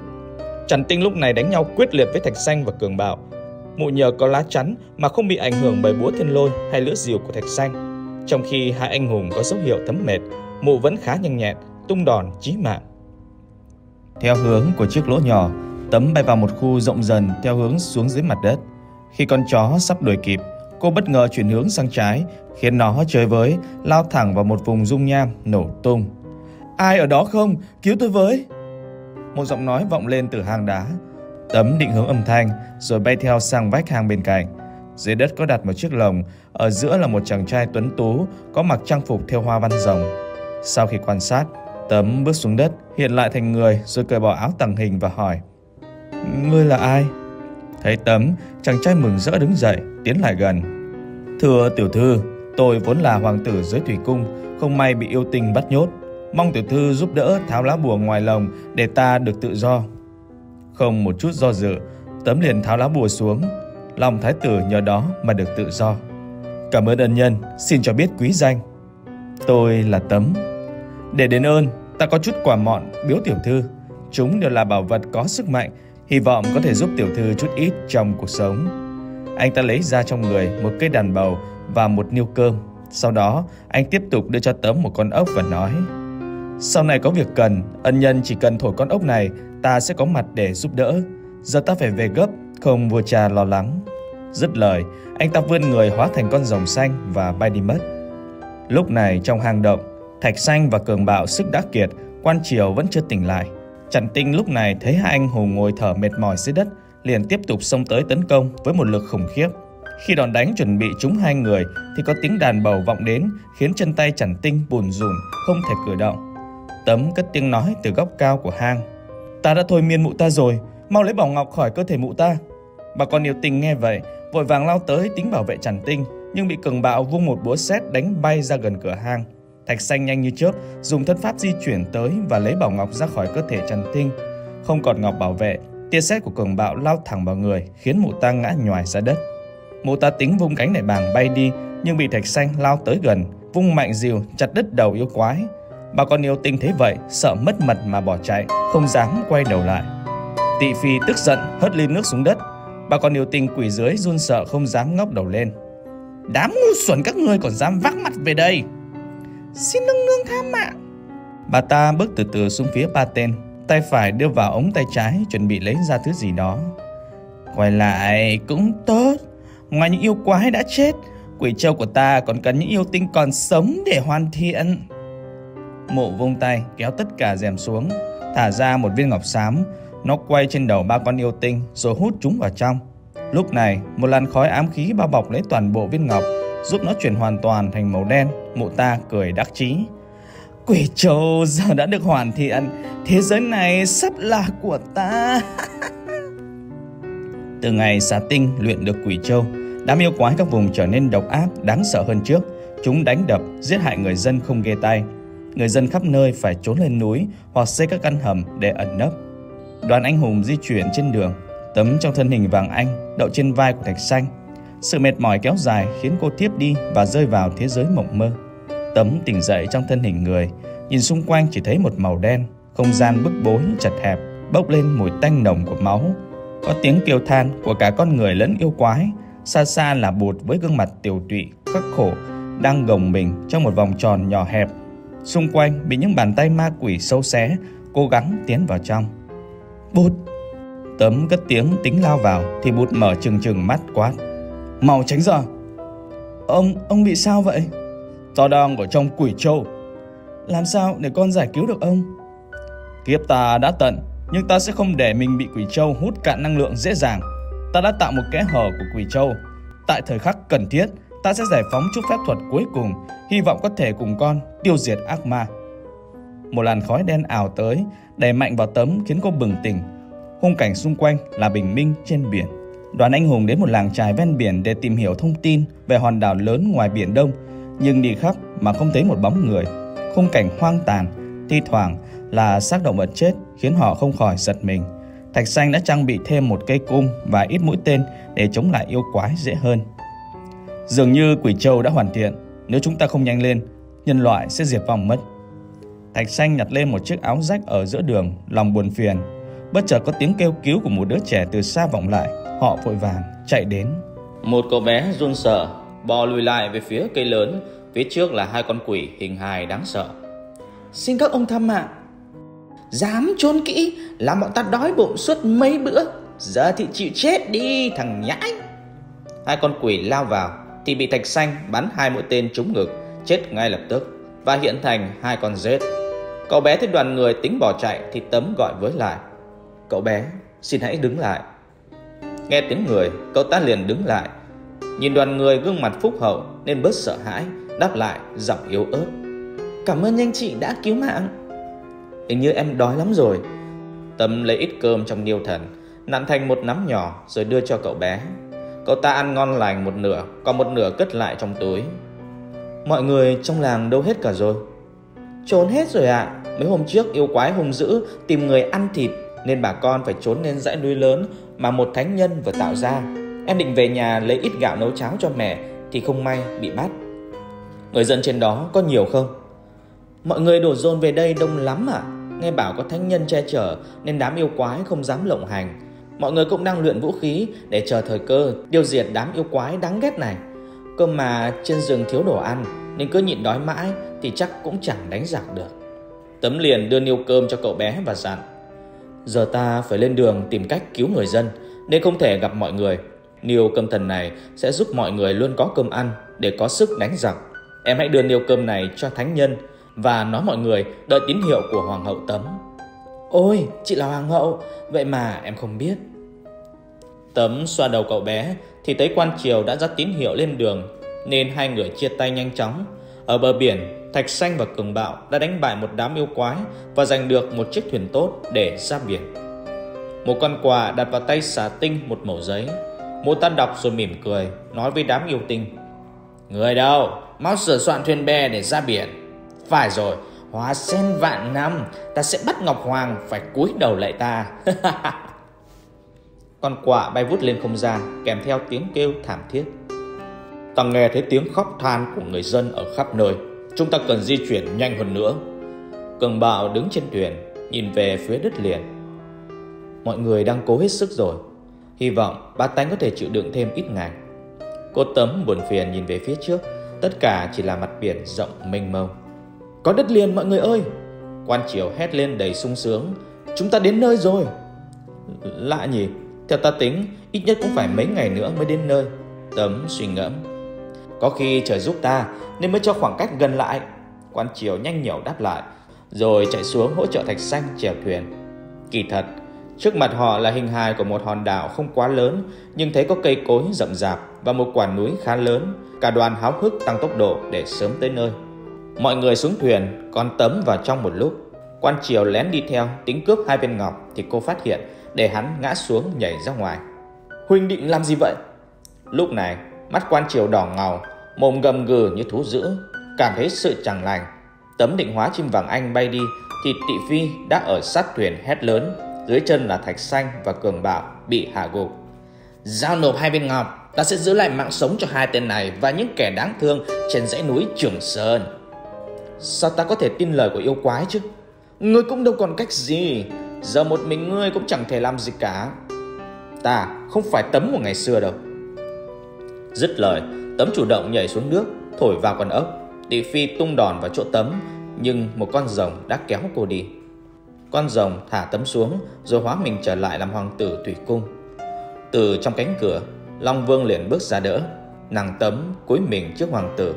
S3: Chằn tinh lúc này đánh nhau quyết liệt với Thạch Xanh và Cường Bạo. Mụ nhờ có lá chắn mà không bị ảnh hưởng bởi búa thiên lôi hay lưỡi rìu của Thạch Xanh. Trong khi hai anh hùng có dấu hiệu thấm mệt, mụ vẫn khá nhanh nhẹn, tung đòn chí mạng.
S1: Theo hướng của chiếc lỗ nhỏ, Tấm bay vào một khu rộng dần theo hướng xuống dưới mặt đất. Khi con chó sắp đuổi kịp, cô bất ngờ chuyển hướng sang trái, khiến nó chơi với, lao thẳng vào một vùng dung nham nổ tung. Ai ở đó không? Cứu tôi với! Một giọng nói vọng lên từ hang đá. Tấm định hướng âm thanh rồi bay theo sang vách hang bên cạnh. Dưới đất có đặt một chiếc lồng, ở giữa là một chàng trai tuấn tú có mặc trang phục thêu hoa văn rồng. Sau khi quan sát, Tấm bước xuống đất, hiện lại thành người rồi cởi bỏ áo tàng hình và hỏi: Ngươi là ai? Thấy Tấm, chàng trai mừng rỡ đứng dậy, tiến lại gần. Thưa tiểu thư, tôi vốn là hoàng tử dưới thủy cung, không may bị yêu tinh bắt nhốt. Mong tiểu thư giúp đỡ tháo lá bùa ngoài lồng để ta được tự do. Không một chút do dự, Tấm liền tháo lá bùa xuống. Lòng thái tử nhờ đó mà được tự do. Cảm ơn ân nhân, xin cho biết quý danh. Tôi là Tấm. Để đền ơn, ta có chút quà mọn biếu tiểu thư. Chúng đều là bảo vật có sức mạnh, hy vọng có thể giúp tiểu thư chút ít trong cuộc sống. Anh ta lấy ra trong người một cây đàn bầu và một niêu cơm. Sau đó, anh tiếp tục đưa cho Tấm một con ốc và nói: Sau này có việc cần, ân nhân chỉ cần thổi con ốc này, ta sẽ có mặt để giúp đỡ. Giờ ta phải về gấp, không vua cha lo lắng. Dứt lời, anh ta vươn người hóa thành con rồng xanh và bay đi mất. Lúc này trong hang động, Thạch Xanh và Cường Bạo sức đã kiệt, Quan Triều vẫn chưa tỉnh lại. Chằn tinh lúc này thấy hai anh hùng ngồi thở mệt mỏi dưới đất, liền tiếp tục xông tới tấn công với một lực khủng khiếp. Khi đòn đánh chuẩn bị trúng hai người thì có tiếng đàn bầu vọng đến, khiến chân tay Chằn tinh bùn rùn không thể cử động. Tấm cất tiếng nói từ góc cao của hang: Ta đã thôi miên mụ ta rồi, mau lấy bảo ngọc khỏi cơ thể mụ ta. Bà con yêu tinh nghe vậy vội vàng lao tới tính bảo vệ Chằn tinh,
S3: nhưng bị cường bạo vung một búa sét đánh bay ra gần cửa hang. Thạch Xanh nhanh như chớp dùng thân pháp di chuyển tới và lấy bảo ngọc ra khỏi cơ thể Trần Tinh. Không còn ngọc bảo vệ, tia sét của cường bạo lao thẳng vào người, khiến mụ ta ngã nhoài ra đất. Mụ ta tính vung cánh để bàng bay đi, nhưng bị Thạch Xanh lao tới gần, vung mạnh rìu chặt đứt đầu yêu quái. Bà con yêu tinh thấy vậy, sợ mất mật mà bỏ chạy, không dám quay đầu lại. Tị Phi tức giận hất ly nước xuống đất. Bà con yêu tinh quỳ dưới run sợ không dám ngóc đầu lên. Đám ngu xuẩn các ngươi còn dám vác mặt về đây! Xin nương nương tha mạng! Bà ta bước từ từ xuống phía ba tên, tay phải đưa vào ống tay trái chuẩn bị lấy ra thứ gì đó. Quay lại cũng tốt. Ngoài những yêu quái đã chết, Quỷ Châu của ta còn cần những yêu tinh còn sống để hoàn thiện. Mụ vung tay kéo tất cả rèm xuống, thả ra một viên ngọc xám. Nó quay trên đầu ba con yêu tinh rồi hút chúng vào trong. Lúc này một làn khói ám khí bao bọc lấy toàn bộ viên ngọc, giúp nó chuyển hoàn toàn thành màu đen. Mụ ta cười đắc chí. Quỷ Châu giờ đã được hoàn thiện, thế giới này sắp là của ta. Từ ngày Xà Tinh luyện được Quỷ Châu, đám yêu quái các vùng trở nên độc ác, đáng sợ hơn trước. Chúng đánh đập, giết hại người dân không ghê tay. Người dân khắp nơi phải trốn lên núi hoặc xây các căn hầm để ẩn nấp. Đoàn anh hùng di chuyển trên đường. Tấm trong thân hình vàng anh đậu trên vai của Thạch Xanh. Sự mệt mỏi kéo dài khiến cô thiếp đi và rơi vào thế giới mộng mơ. Tấm tỉnh dậy trong thân hình người, nhìn xung quanh chỉ thấy một màu đen. Không gian bức bối chật hẹp, bốc lên mùi tanh nồng của máu. Có tiếng kêu than của cả con người lẫn yêu quái. Xa xa là Bụt với gương mặt tiều tụy, khắc khổ, đang gồng mình trong một vòng tròn nhỏ hẹp. Xung quanh bị những bàn tay ma quỷ sâu xé, cố gắng tiến vào trong. Bụt! Tấm cất tiếng tính lao vào thì Bụt mở trừng mắt quát. Mau tránh ra! Ông bị sao vậy? Ta đang ở trong Quỷ Châu. Làm sao để con giải cứu được ông? Kiếp ta đã tận, nhưng ta sẽ không để mình bị Quỷ Châu hút cạn năng lượng dễ dàng. Ta đã tạo một kẽ hở của Quỷ Châu. Tại thời khắc cần thiết, ta sẽ giải phóng chút phép thuật cuối cùng, hy vọng có thể cùng con tiêu diệt ác ma. Một làn khói đen ảo tới, đẩy mạnh vào Tấm khiến cô bừng tỉnh. Khung cảnh xung quanh là bình minh trên biển. Đoàn anh hùng đến một làng chài ven biển để tìm hiểu thông tin về hòn đảo lớn ngoài Biển Đông, nhưng đi khắp mà không thấy một bóng người. Khung cảnh hoang tàn, thi thoảng là xác động vật chết khiến họ không khỏi giật mình. Thạch Xanh đã trang bị thêm một cây cung và ít mũi tên để chống lại yêu quái dễ hơn. Dường như Quỷ Châu đã hoàn thiện, nếu chúng ta không nhanh lên, nhân loại sẽ diệt vong mất. Thạch Xanh nhặt lên một chiếc áo rách ở giữa đường, lòng buồn phiền. Bất chợt có tiếng kêu cứu của một đứa trẻ từ xa vọng lại. Họ vội vàng chạy đến.
S1: Một cậu bé run sợ bò lùi lại về phía cây lớn. Phía trước là hai con quỷ hình hài đáng sợ.
S2: Xin các ông tha mạng. Dám trốn kỹ, làm bọn ta đói bụng suốt mấy bữa. Giờ thì chịu chết đi thằng nhãi.
S1: Hai con quỷ lao vào thì bị Thạch Xanh bắn 2 mũi tên trúng ngực, chết ngay lập tức và hiện thành 2 con rết. Cậu bé thấy đoàn người tính bỏ chạy thì Tấm gọi với lại. Cậu bé, xin hãy đứng lại. Nghe tiếng người, cậu ta liền đứng lại. Nhìn đoàn người gương mặt phúc hậu nên bớt sợ hãi, đáp lại giọng yếu ớt.
S2: Cảm ơn anh chị đã cứu mạng.
S1: Hình như em đói lắm rồi. Tấm lấy ít cơm trong niêu thần, nặn thành một nắm nhỏ rồi đưa cho cậu bé. Cậu ta ăn ngon lành một nửa, còn một nửa cất lại trong túi. Mọi người trong làng đâu hết cả rồi?
S2: Trốn hết rồi ạ. Mấy hôm trước yêu quái hung dữ tìm người ăn thịt, nên bà con phải trốn lên dãy núi lớn mà một thánh nhân vừa tạo ra. Em định về nhà lấy ít gạo nấu cháo cho mẹ thì không may bị bắt.
S1: Người dân trên đó có nhiều không?
S2: Mọi người đổ dồn về đây đông lắm ạ. Nghe bảo có thánh nhân che chở nên đám yêu quái không dám lộng hành. Mọi người cũng đang luyện vũ khí để chờ thời cơ tiêu diệt đám yêu quái đáng ghét này. Cơ mà trên rừng thiếu đồ ăn nên cứ nhịn đói mãi thì chắc cũng chẳng đánh giặc được.
S1: Tấm liền đưa niêu cơm cho cậu bé và dặn. Giờ ta phải lên đường tìm cách cứu người dân nên không thể gặp mọi người. Niêu cơm thần này sẽ giúp mọi người luôn có cơm ăn để có sức đánh giặc. Em hãy đưa niêu cơm này cho thánh nhân và nói mọi người đợi tín hiệu của Hoàng hậu Tấm.
S2: Ôi, chị là Hoàng hậu, vậy mà em không biết.
S1: Tấm xoa đầu cậu bé thì thấy quan triều đã ra tín hiệu lên đường, nên hai người chia tay nhanh chóng. Ở bờ biển, Thạch Xanh và Cường Bạo đã đánh bại một đám yêu quái và giành được một chiếc thuyền tốt để ra biển. Một con quà đặt vào tay Xà Tinh một mẩu giấy. Mụ ta đọc rồi mỉm cười, nói với đám yêu tinh.
S2: Người đâu, mau sửa soạn thuyền bè để ra biển. Phải rồi, Hoa sen vạn năm, ta sẽ bắt Ngọc Hoàng phải cúi đầu lại ta. Con quạ bay vút lên không gian, kèm theo tiếng kêu thảm thiết. Ta nghe thấy tiếng khóc than của người dân ở khắp nơi. Chúng ta cần di chuyển nhanh hơn nữa. Cường Bạo đứng trên thuyền, nhìn về phía đất liền. Mọi người đang cố hết sức rồi. Hy vọng bá tánh có thể chịu đựng thêm ít ngày. Cô Tấm buồn phiền nhìn về phía trước. Tất cả chỉ là mặt biển rộng mênh mông. Có đất liền mọi người ơi! Quan Triều hét lên đầy sung sướng. Chúng ta đến nơi rồi. Lạ nhỉ, theo ta tính ít nhất cũng phải mấy ngày nữa mới đến nơi. Tấm suy ngẫm. Có khi trời giúp ta nên mới cho khoảng cách gần lại. Quan Triều nhanh nhảu đáp lại, rồi chạy xuống hỗ trợ Thạch Sanh chèo thuyền. Kỳ thật, trước mặt họ là hình hài của một hòn đảo không quá lớn, nhưng thấy có cây cối rậm rạp và một quả núi khá lớn. Cả đoàn háo hức tăng tốc độ để sớm tới nơi. Mọi người xuống thuyền, còn Tấm vào trong một lúc. Quan Triều lén đi theo tính cướp 2 viên ngọc thì cô phát hiện, để hắn ngã xuống nhảy ra ngoài. Huynh định làm gì vậy? Lúc này mắt Quan Triều đỏ ngầu, mồm gầm gừ như thú dữ, cảm thấy sự chẳng lành. Tấm định hóa chim vàng anh bay đi thì Tị Phi đã ở sát thuyền hét lớn. Dưới chân là Thạch Sanh và Cường Bạo bị hạ gục. Giao nộp 2 viên ngọc, ta sẽ giữ lại mạng sống cho 2 tên này và những kẻ đáng thương trên dãy núi Trường Sơn. Sao ta có thể tin lời của yêu quái chứ? Ngươi cũng đâu còn cách gì. Giờ một mình ngươi cũng chẳng thể làm gì cả. Ta không phải Tấm của ngày xưa đâu. Dứt lời, Tấm chủ động nhảy xuống nước, thổi vào con ốc. Tị Phi tung đòn vào chỗ Tấm, nhưng một con rồng đã kéo cô đi. Con rồng thả Tấm xuống, rồi hóa mình trở lại làm hoàng tử Thủy Cung. Từ trong cánh cửa, Long Vương liền bước ra đỡ. Nàng Tấm cúi mình trước hoàng tử.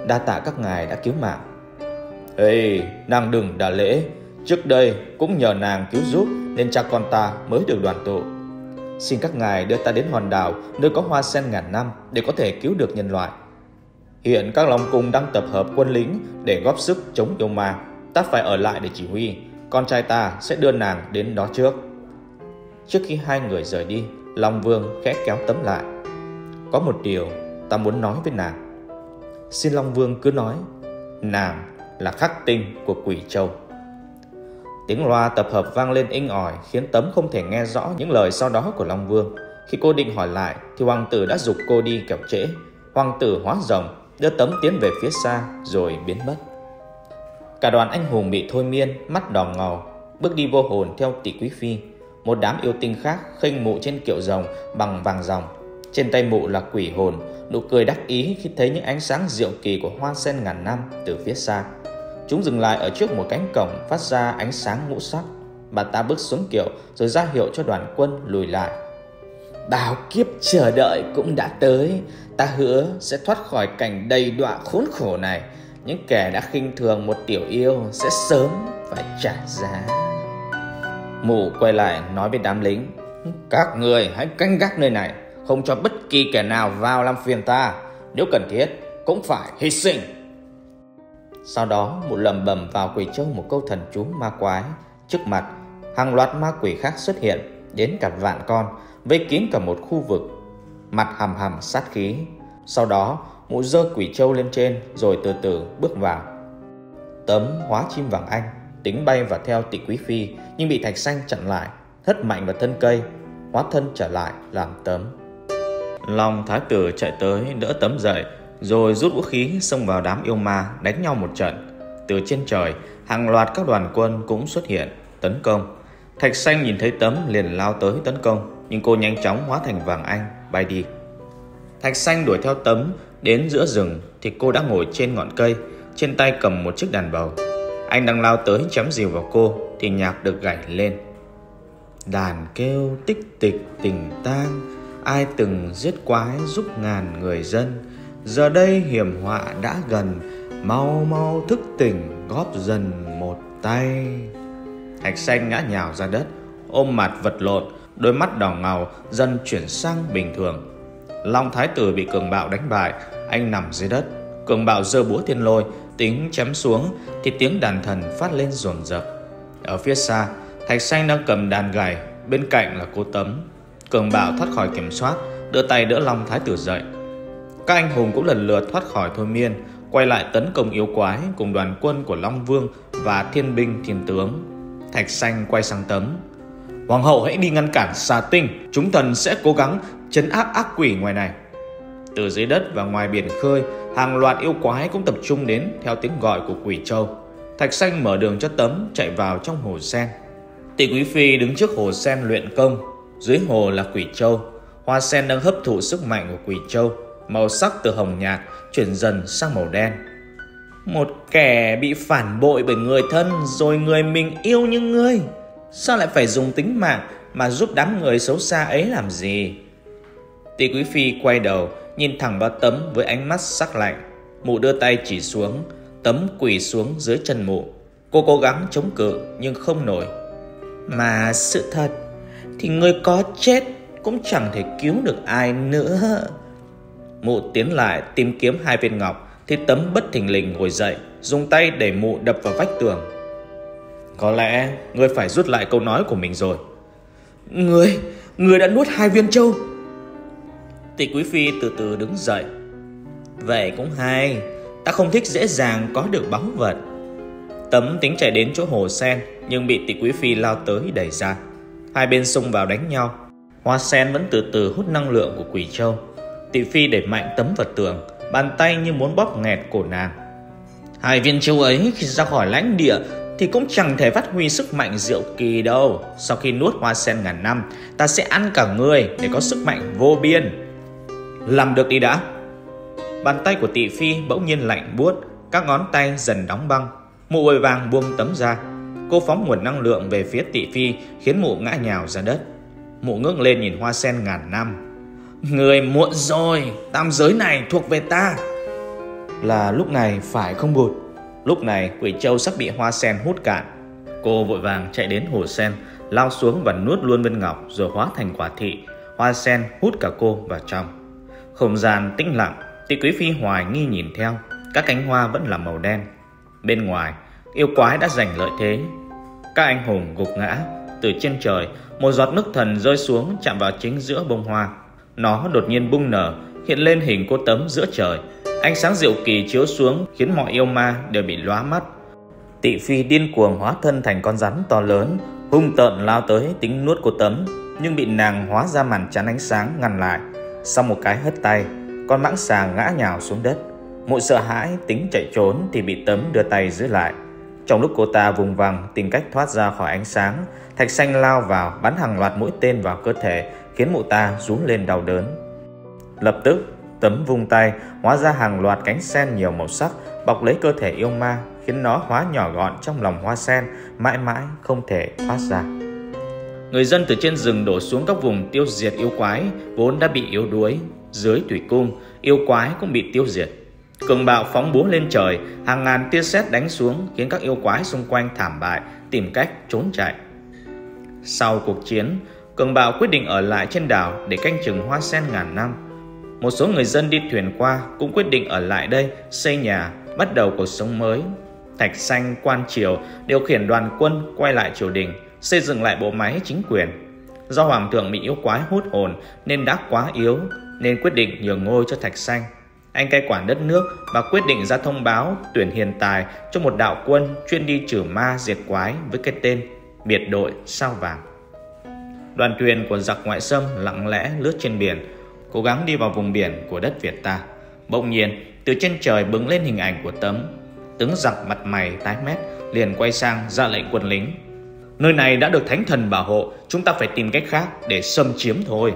S2: Đa tạ các ngài đã cứu mạng. Ê, nàng đừng đả lễ. Trước đây cũng nhờ nàng cứu giúp nên cha con ta mới được đoàn tụ. Xin các ngài đưa ta đến hòn đảo nơi có hoa sen ngàn năm để có thể cứu được nhân loại. Hiện các Long Cung đang tập hợp quân lính để góp sức chống yêu ma. Ta phải ở lại để chỉ huy. Con trai ta sẽ đưa nàng đến đó trước. Trước khi hai người rời đi, Long Vương khẽ kéo Tấm lại. Có một điều ta muốn nói với nàng. Xin Long Vương cứ nói. Nàng là khắc tinh của Quỷ Châu. Tiếng loa tập hợp vang lên inh ỏi, khiến Tấm không thể nghe rõ những lời sau đó của Long Vương. Khi cô định hỏi lại thì hoàng tử đã giục cô đi kẻo trễ. Hoàng tử hóa rồng, đưa Tấm tiến về phía xa rồi biến mất. Cả đoàn anh hùng bị thôi miên, mắt đỏ ngầu, bước đi vô hồn theo Tỷ Quý Phi. Một đám yêu tinh khác khênh mụ trên kiệu rồng bằng vàng ròng. Trên tay mụ là quỷ hồn, nụ cười đắc ý khi thấy những ánh sáng diệu kỳ của hoa sen ngàn năm từ phía xa. Chúng dừng lại ở trước một cánh cổng phát ra ánh sáng ngũ sắc. Bà ta bước xuống kiệu rồi ra hiệu cho đoàn quân lùi lại. Bao kiếp chờ đợi cũng đã tới. Ta hứa sẽ thoát khỏi cảnh đầy đọa khốn khổ này. Những kẻ đã khinh thường một tiểu yêu sẽ sớm phải trả giá. Mụ quay lại nói với đám lính. Các người hãy canh gác nơi này, không cho bất kỳ kẻ nào vào làm phiền ta. Nếu cần thiết cũng phải hy sinh. Sau đó mụ lẩm bẩm vào Quỷ Châu một câu thần chú ma quái. Trước mặt hàng loạt ma quỷ khác xuất hiện, đến cả vạn con, vây kín cả một khu vực, mặt hầm hầm sát khí. Sau đó mụ giơ Quỷ Châu lên trên rồi từ từ bước vào. Tấm hóa chim vàng anh, tính bay và theo Tỷ Quý Phi, nhưng bị Thạch Sanh chặn lại, hất mạnh vào thân cây, hóa thân trở lại làm Tấm. Long Thái Tử chạy tới đỡ Tấm dậy, rồi rút vũ khí xông vào đám yêu ma đánh nhau một trận. Từ trên trời, hàng loạt các đoàn quân cũng xuất hiện tấn công. Thạch Sanh nhìn thấy Tấm liền lao tới tấn công, nhưng cô nhanh chóng hóa thành vàng anh bay đi. Thạch Sanh đuổi theo Tấm đến giữa rừng thì cô đã ngồi trên ngọn cây, trên tay cầm một chiếc đàn bầu. Anh đang lao tới chém rìu vào cô thì nhạc được gảy lên. Đàn kêu tích tịch tình tang, ai từng giết quái giúp ngàn người dân. Giờ đây hiểm họa đã gần, mau mau thức tỉnh góp dần một tay. Thạch Sanh ngã nhào ra đất, ôm mặt vật lộn, đôi mắt đỏ ngầu dần chuyển sang bình thường. Long Thái Tử bị Cường Bạo đánh bại, anh nằm dưới đất. Cường Bạo giơ búa thiên lôi tính chém xuống thì tiếng đàn thần phát lên dồn dập. Ở phía xa, Thạch Sanh đang cầm đàn gảy, bên cạnh là cô Tấm. Cường Bạo thoát khỏi kiểm soát, đưa tay đỡ Long Thái Tử dậy. Các anh hùng cũng lần lượt thoát khỏi thôi miên, quay lại tấn công yêu quái cùng đoàn quân của Long Vương và thiên binh thiên tướng. Thạch Sanh quay sang Tấm: Hoàng hậu hãy đi ngăn cản xà tinh, chúng thần sẽ cố gắng trấn áp ác quỷ ngoài này. Từ dưới đất và ngoài biển khơi, hàng loạt yêu quái cũng tập trung đến theo tiếng gọi của Quỷ Châu. Thạch Sanh mở đường cho Tấm chạy vào trong hồ sen. Tỷ Quý Phi đứng trước hồ sen luyện công. Dưới hồ là Quỷ Châu. Hoa sen đang hấp thụ sức mạnh của Quỷ Châu. Màu sắc từ hồng nhạt chuyển dần sang màu đen. Một kẻ bị phản bội bởi người thân rồi người mình yêu như ngươi, sao lại phải dùng tính mạng mà giúp đám người xấu xa ấy làm gì? Tỷ Quý Phi quay đầu nhìn thẳng vào Tấm với ánh mắt sắc lạnh. Mụ đưa tay chỉ xuống. Tấm quỳ xuống dưới chân mụ. Cô cố gắng chống cự nhưng không nổi. Mà sự thật thì ngươi có chết cũng chẳng thể cứu được ai nữa. Mụ tiến lại tìm kiếm hai viên ngọc thì Tấm bất thình lình ngồi dậy, dùng tay đẩy mụ đập vào vách tường. Có lẽ ngươi phải rút lại câu nói của mình rồi. Ngươi đã nuốt 2 viên châu. Tỷ Quý Phi từ từ đứng dậy. Vậy cũng hay, ta không thích dễ dàng có được báu vật. Tấm tính chạy đến chỗ hồ sen nhưng bị Tỷ Quý Phi lao tới đẩy ra. Hai bên xông vào đánh nhau. Hoa sen vẫn từ từ hút năng lượng của Quỷ Châu. Tỷ Phi đẩy mạnh Tấm vào tường, bàn tay như muốn bóp nghẹt cổ nàng. 2 viên châu ấy khi ra khỏi lãnh địa thì cũng chẳng thể phát huy sức mạnh diệu kỳ đâu. Sau khi nuốt hoa sen ngàn năm, ta sẽ ăn cả người để có sức mạnh vô biên. Làm được đi đã. Bàn tay của Tỷ Phi bỗng nhiên lạnh buốt, các ngón tay dần đóng băng. Mụ vội vàng buông Tấm ra. Cô phóng nguồn năng lượng về phía Tỷ Phi khiến mụ ngã nhào ra đất. Mụ ngước lên nhìn hoa sen ngàn năm. Người muộn rồi, tam giới này thuộc về ta. Là lúc này phải không Bụt? Lúc này Quỷ Châu sắp bị hoa sen hút cạn. Cô vội vàng chạy đến hồ sen, lao xuống và nuốt luôn viên ngọc rồi hóa thành quả thị. Hoa sen hút cả cô vào trong. Không gian tĩnh lặng. Tỷ Quý Phi hoài nghi nhìn theo. Các cánh hoa vẫn là màu đen. Bên ngoài, yêu quái đã giành lợi thế. Các anh hùng gục ngã. Từ trên trời, một giọt nước thần rơi xuống chạm vào chính giữa bông hoa. Nó đột nhiên bung nở, hiện lên hình cô Tấm giữa trời. Ánh sáng diệu kỳ chiếu xuống khiến mọi yêu ma đều bị lóa mắt. Tỷ Phi điên cuồng hóa thân thành con rắn to lớn, hung tợn lao tới tính nuốt cô Tấm, nhưng bị nàng hóa ra màn chắn ánh sáng ngăn lại. Sau một cái hất tay, con mãng xà ngã nhào xuống đất. Mụ sợ hãi tính chạy trốn thì bị Tấm đưa tay giữ lại. Trong lúc cô ta vùng vằng tìm cách thoát ra khỏi ánh sáng, Thạch Sanh lao vào bắn hàng loạt mũi tên vào cơ thể, khiến mụ ta rú lên đau đớn. Lập tức Tấm vung tay hóa ra hàng loạt cánh sen nhiều màu sắc bọc lấy cơ thể yêu ma, khiến nó hóa nhỏ gọn trong lòng hoa sen, mãi mãi không thể thoát ra. Người dân từ trên rừng đổ xuống các vùng tiêu diệt yêu quái vốn đã bị yếu đuối. Dưới thủy cung, yêu quái cũng bị tiêu diệt. Cường bạo phóng búa lên trời, hàng ngàn tia sét đánh xuống khiến các yêu quái xung quanh thảm bại, tìm cách trốn chạy. Sau cuộc chiến, Cường bạo quyết định ở lại trên đảo để canh chừng hoa sen ngàn năm. Một số người dân đi thuyền qua cũng quyết định ở lại đây xây nhà, bắt đầu cuộc sống mới. Thạch Sanh, quan triều điều khiển đoàn quân quay lại triều đình, xây dựng lại bộ máy chính quyền. Do hoàng thượng bị yêu quái hút hồn nên đã quá yếu, nên quyết định nhường ngôi cho Thạch Sanh. Anh cai quản đất nước và quyết định ra thông báo tuyển hiền tài cho một đạo quân chuyên đi trừ ma diệt quái với cái tên biệt đội Sao Vàng. Đoàn thuyền của giặc ngoại xâm lặng lẽ lướt trên biển, cố gắng đi vào vùng biển của đất Việt ta. Bỗng nhiên, từ trên trời bừng lên hình ảnh của Tấm. Tướng giặc mặt mày tái mét liền quay sang ra lệnh quân lính. Nơi này đã được thánh thần bảo hộ, chúng ta phải tìm cách khác để xâm chiếm thôi.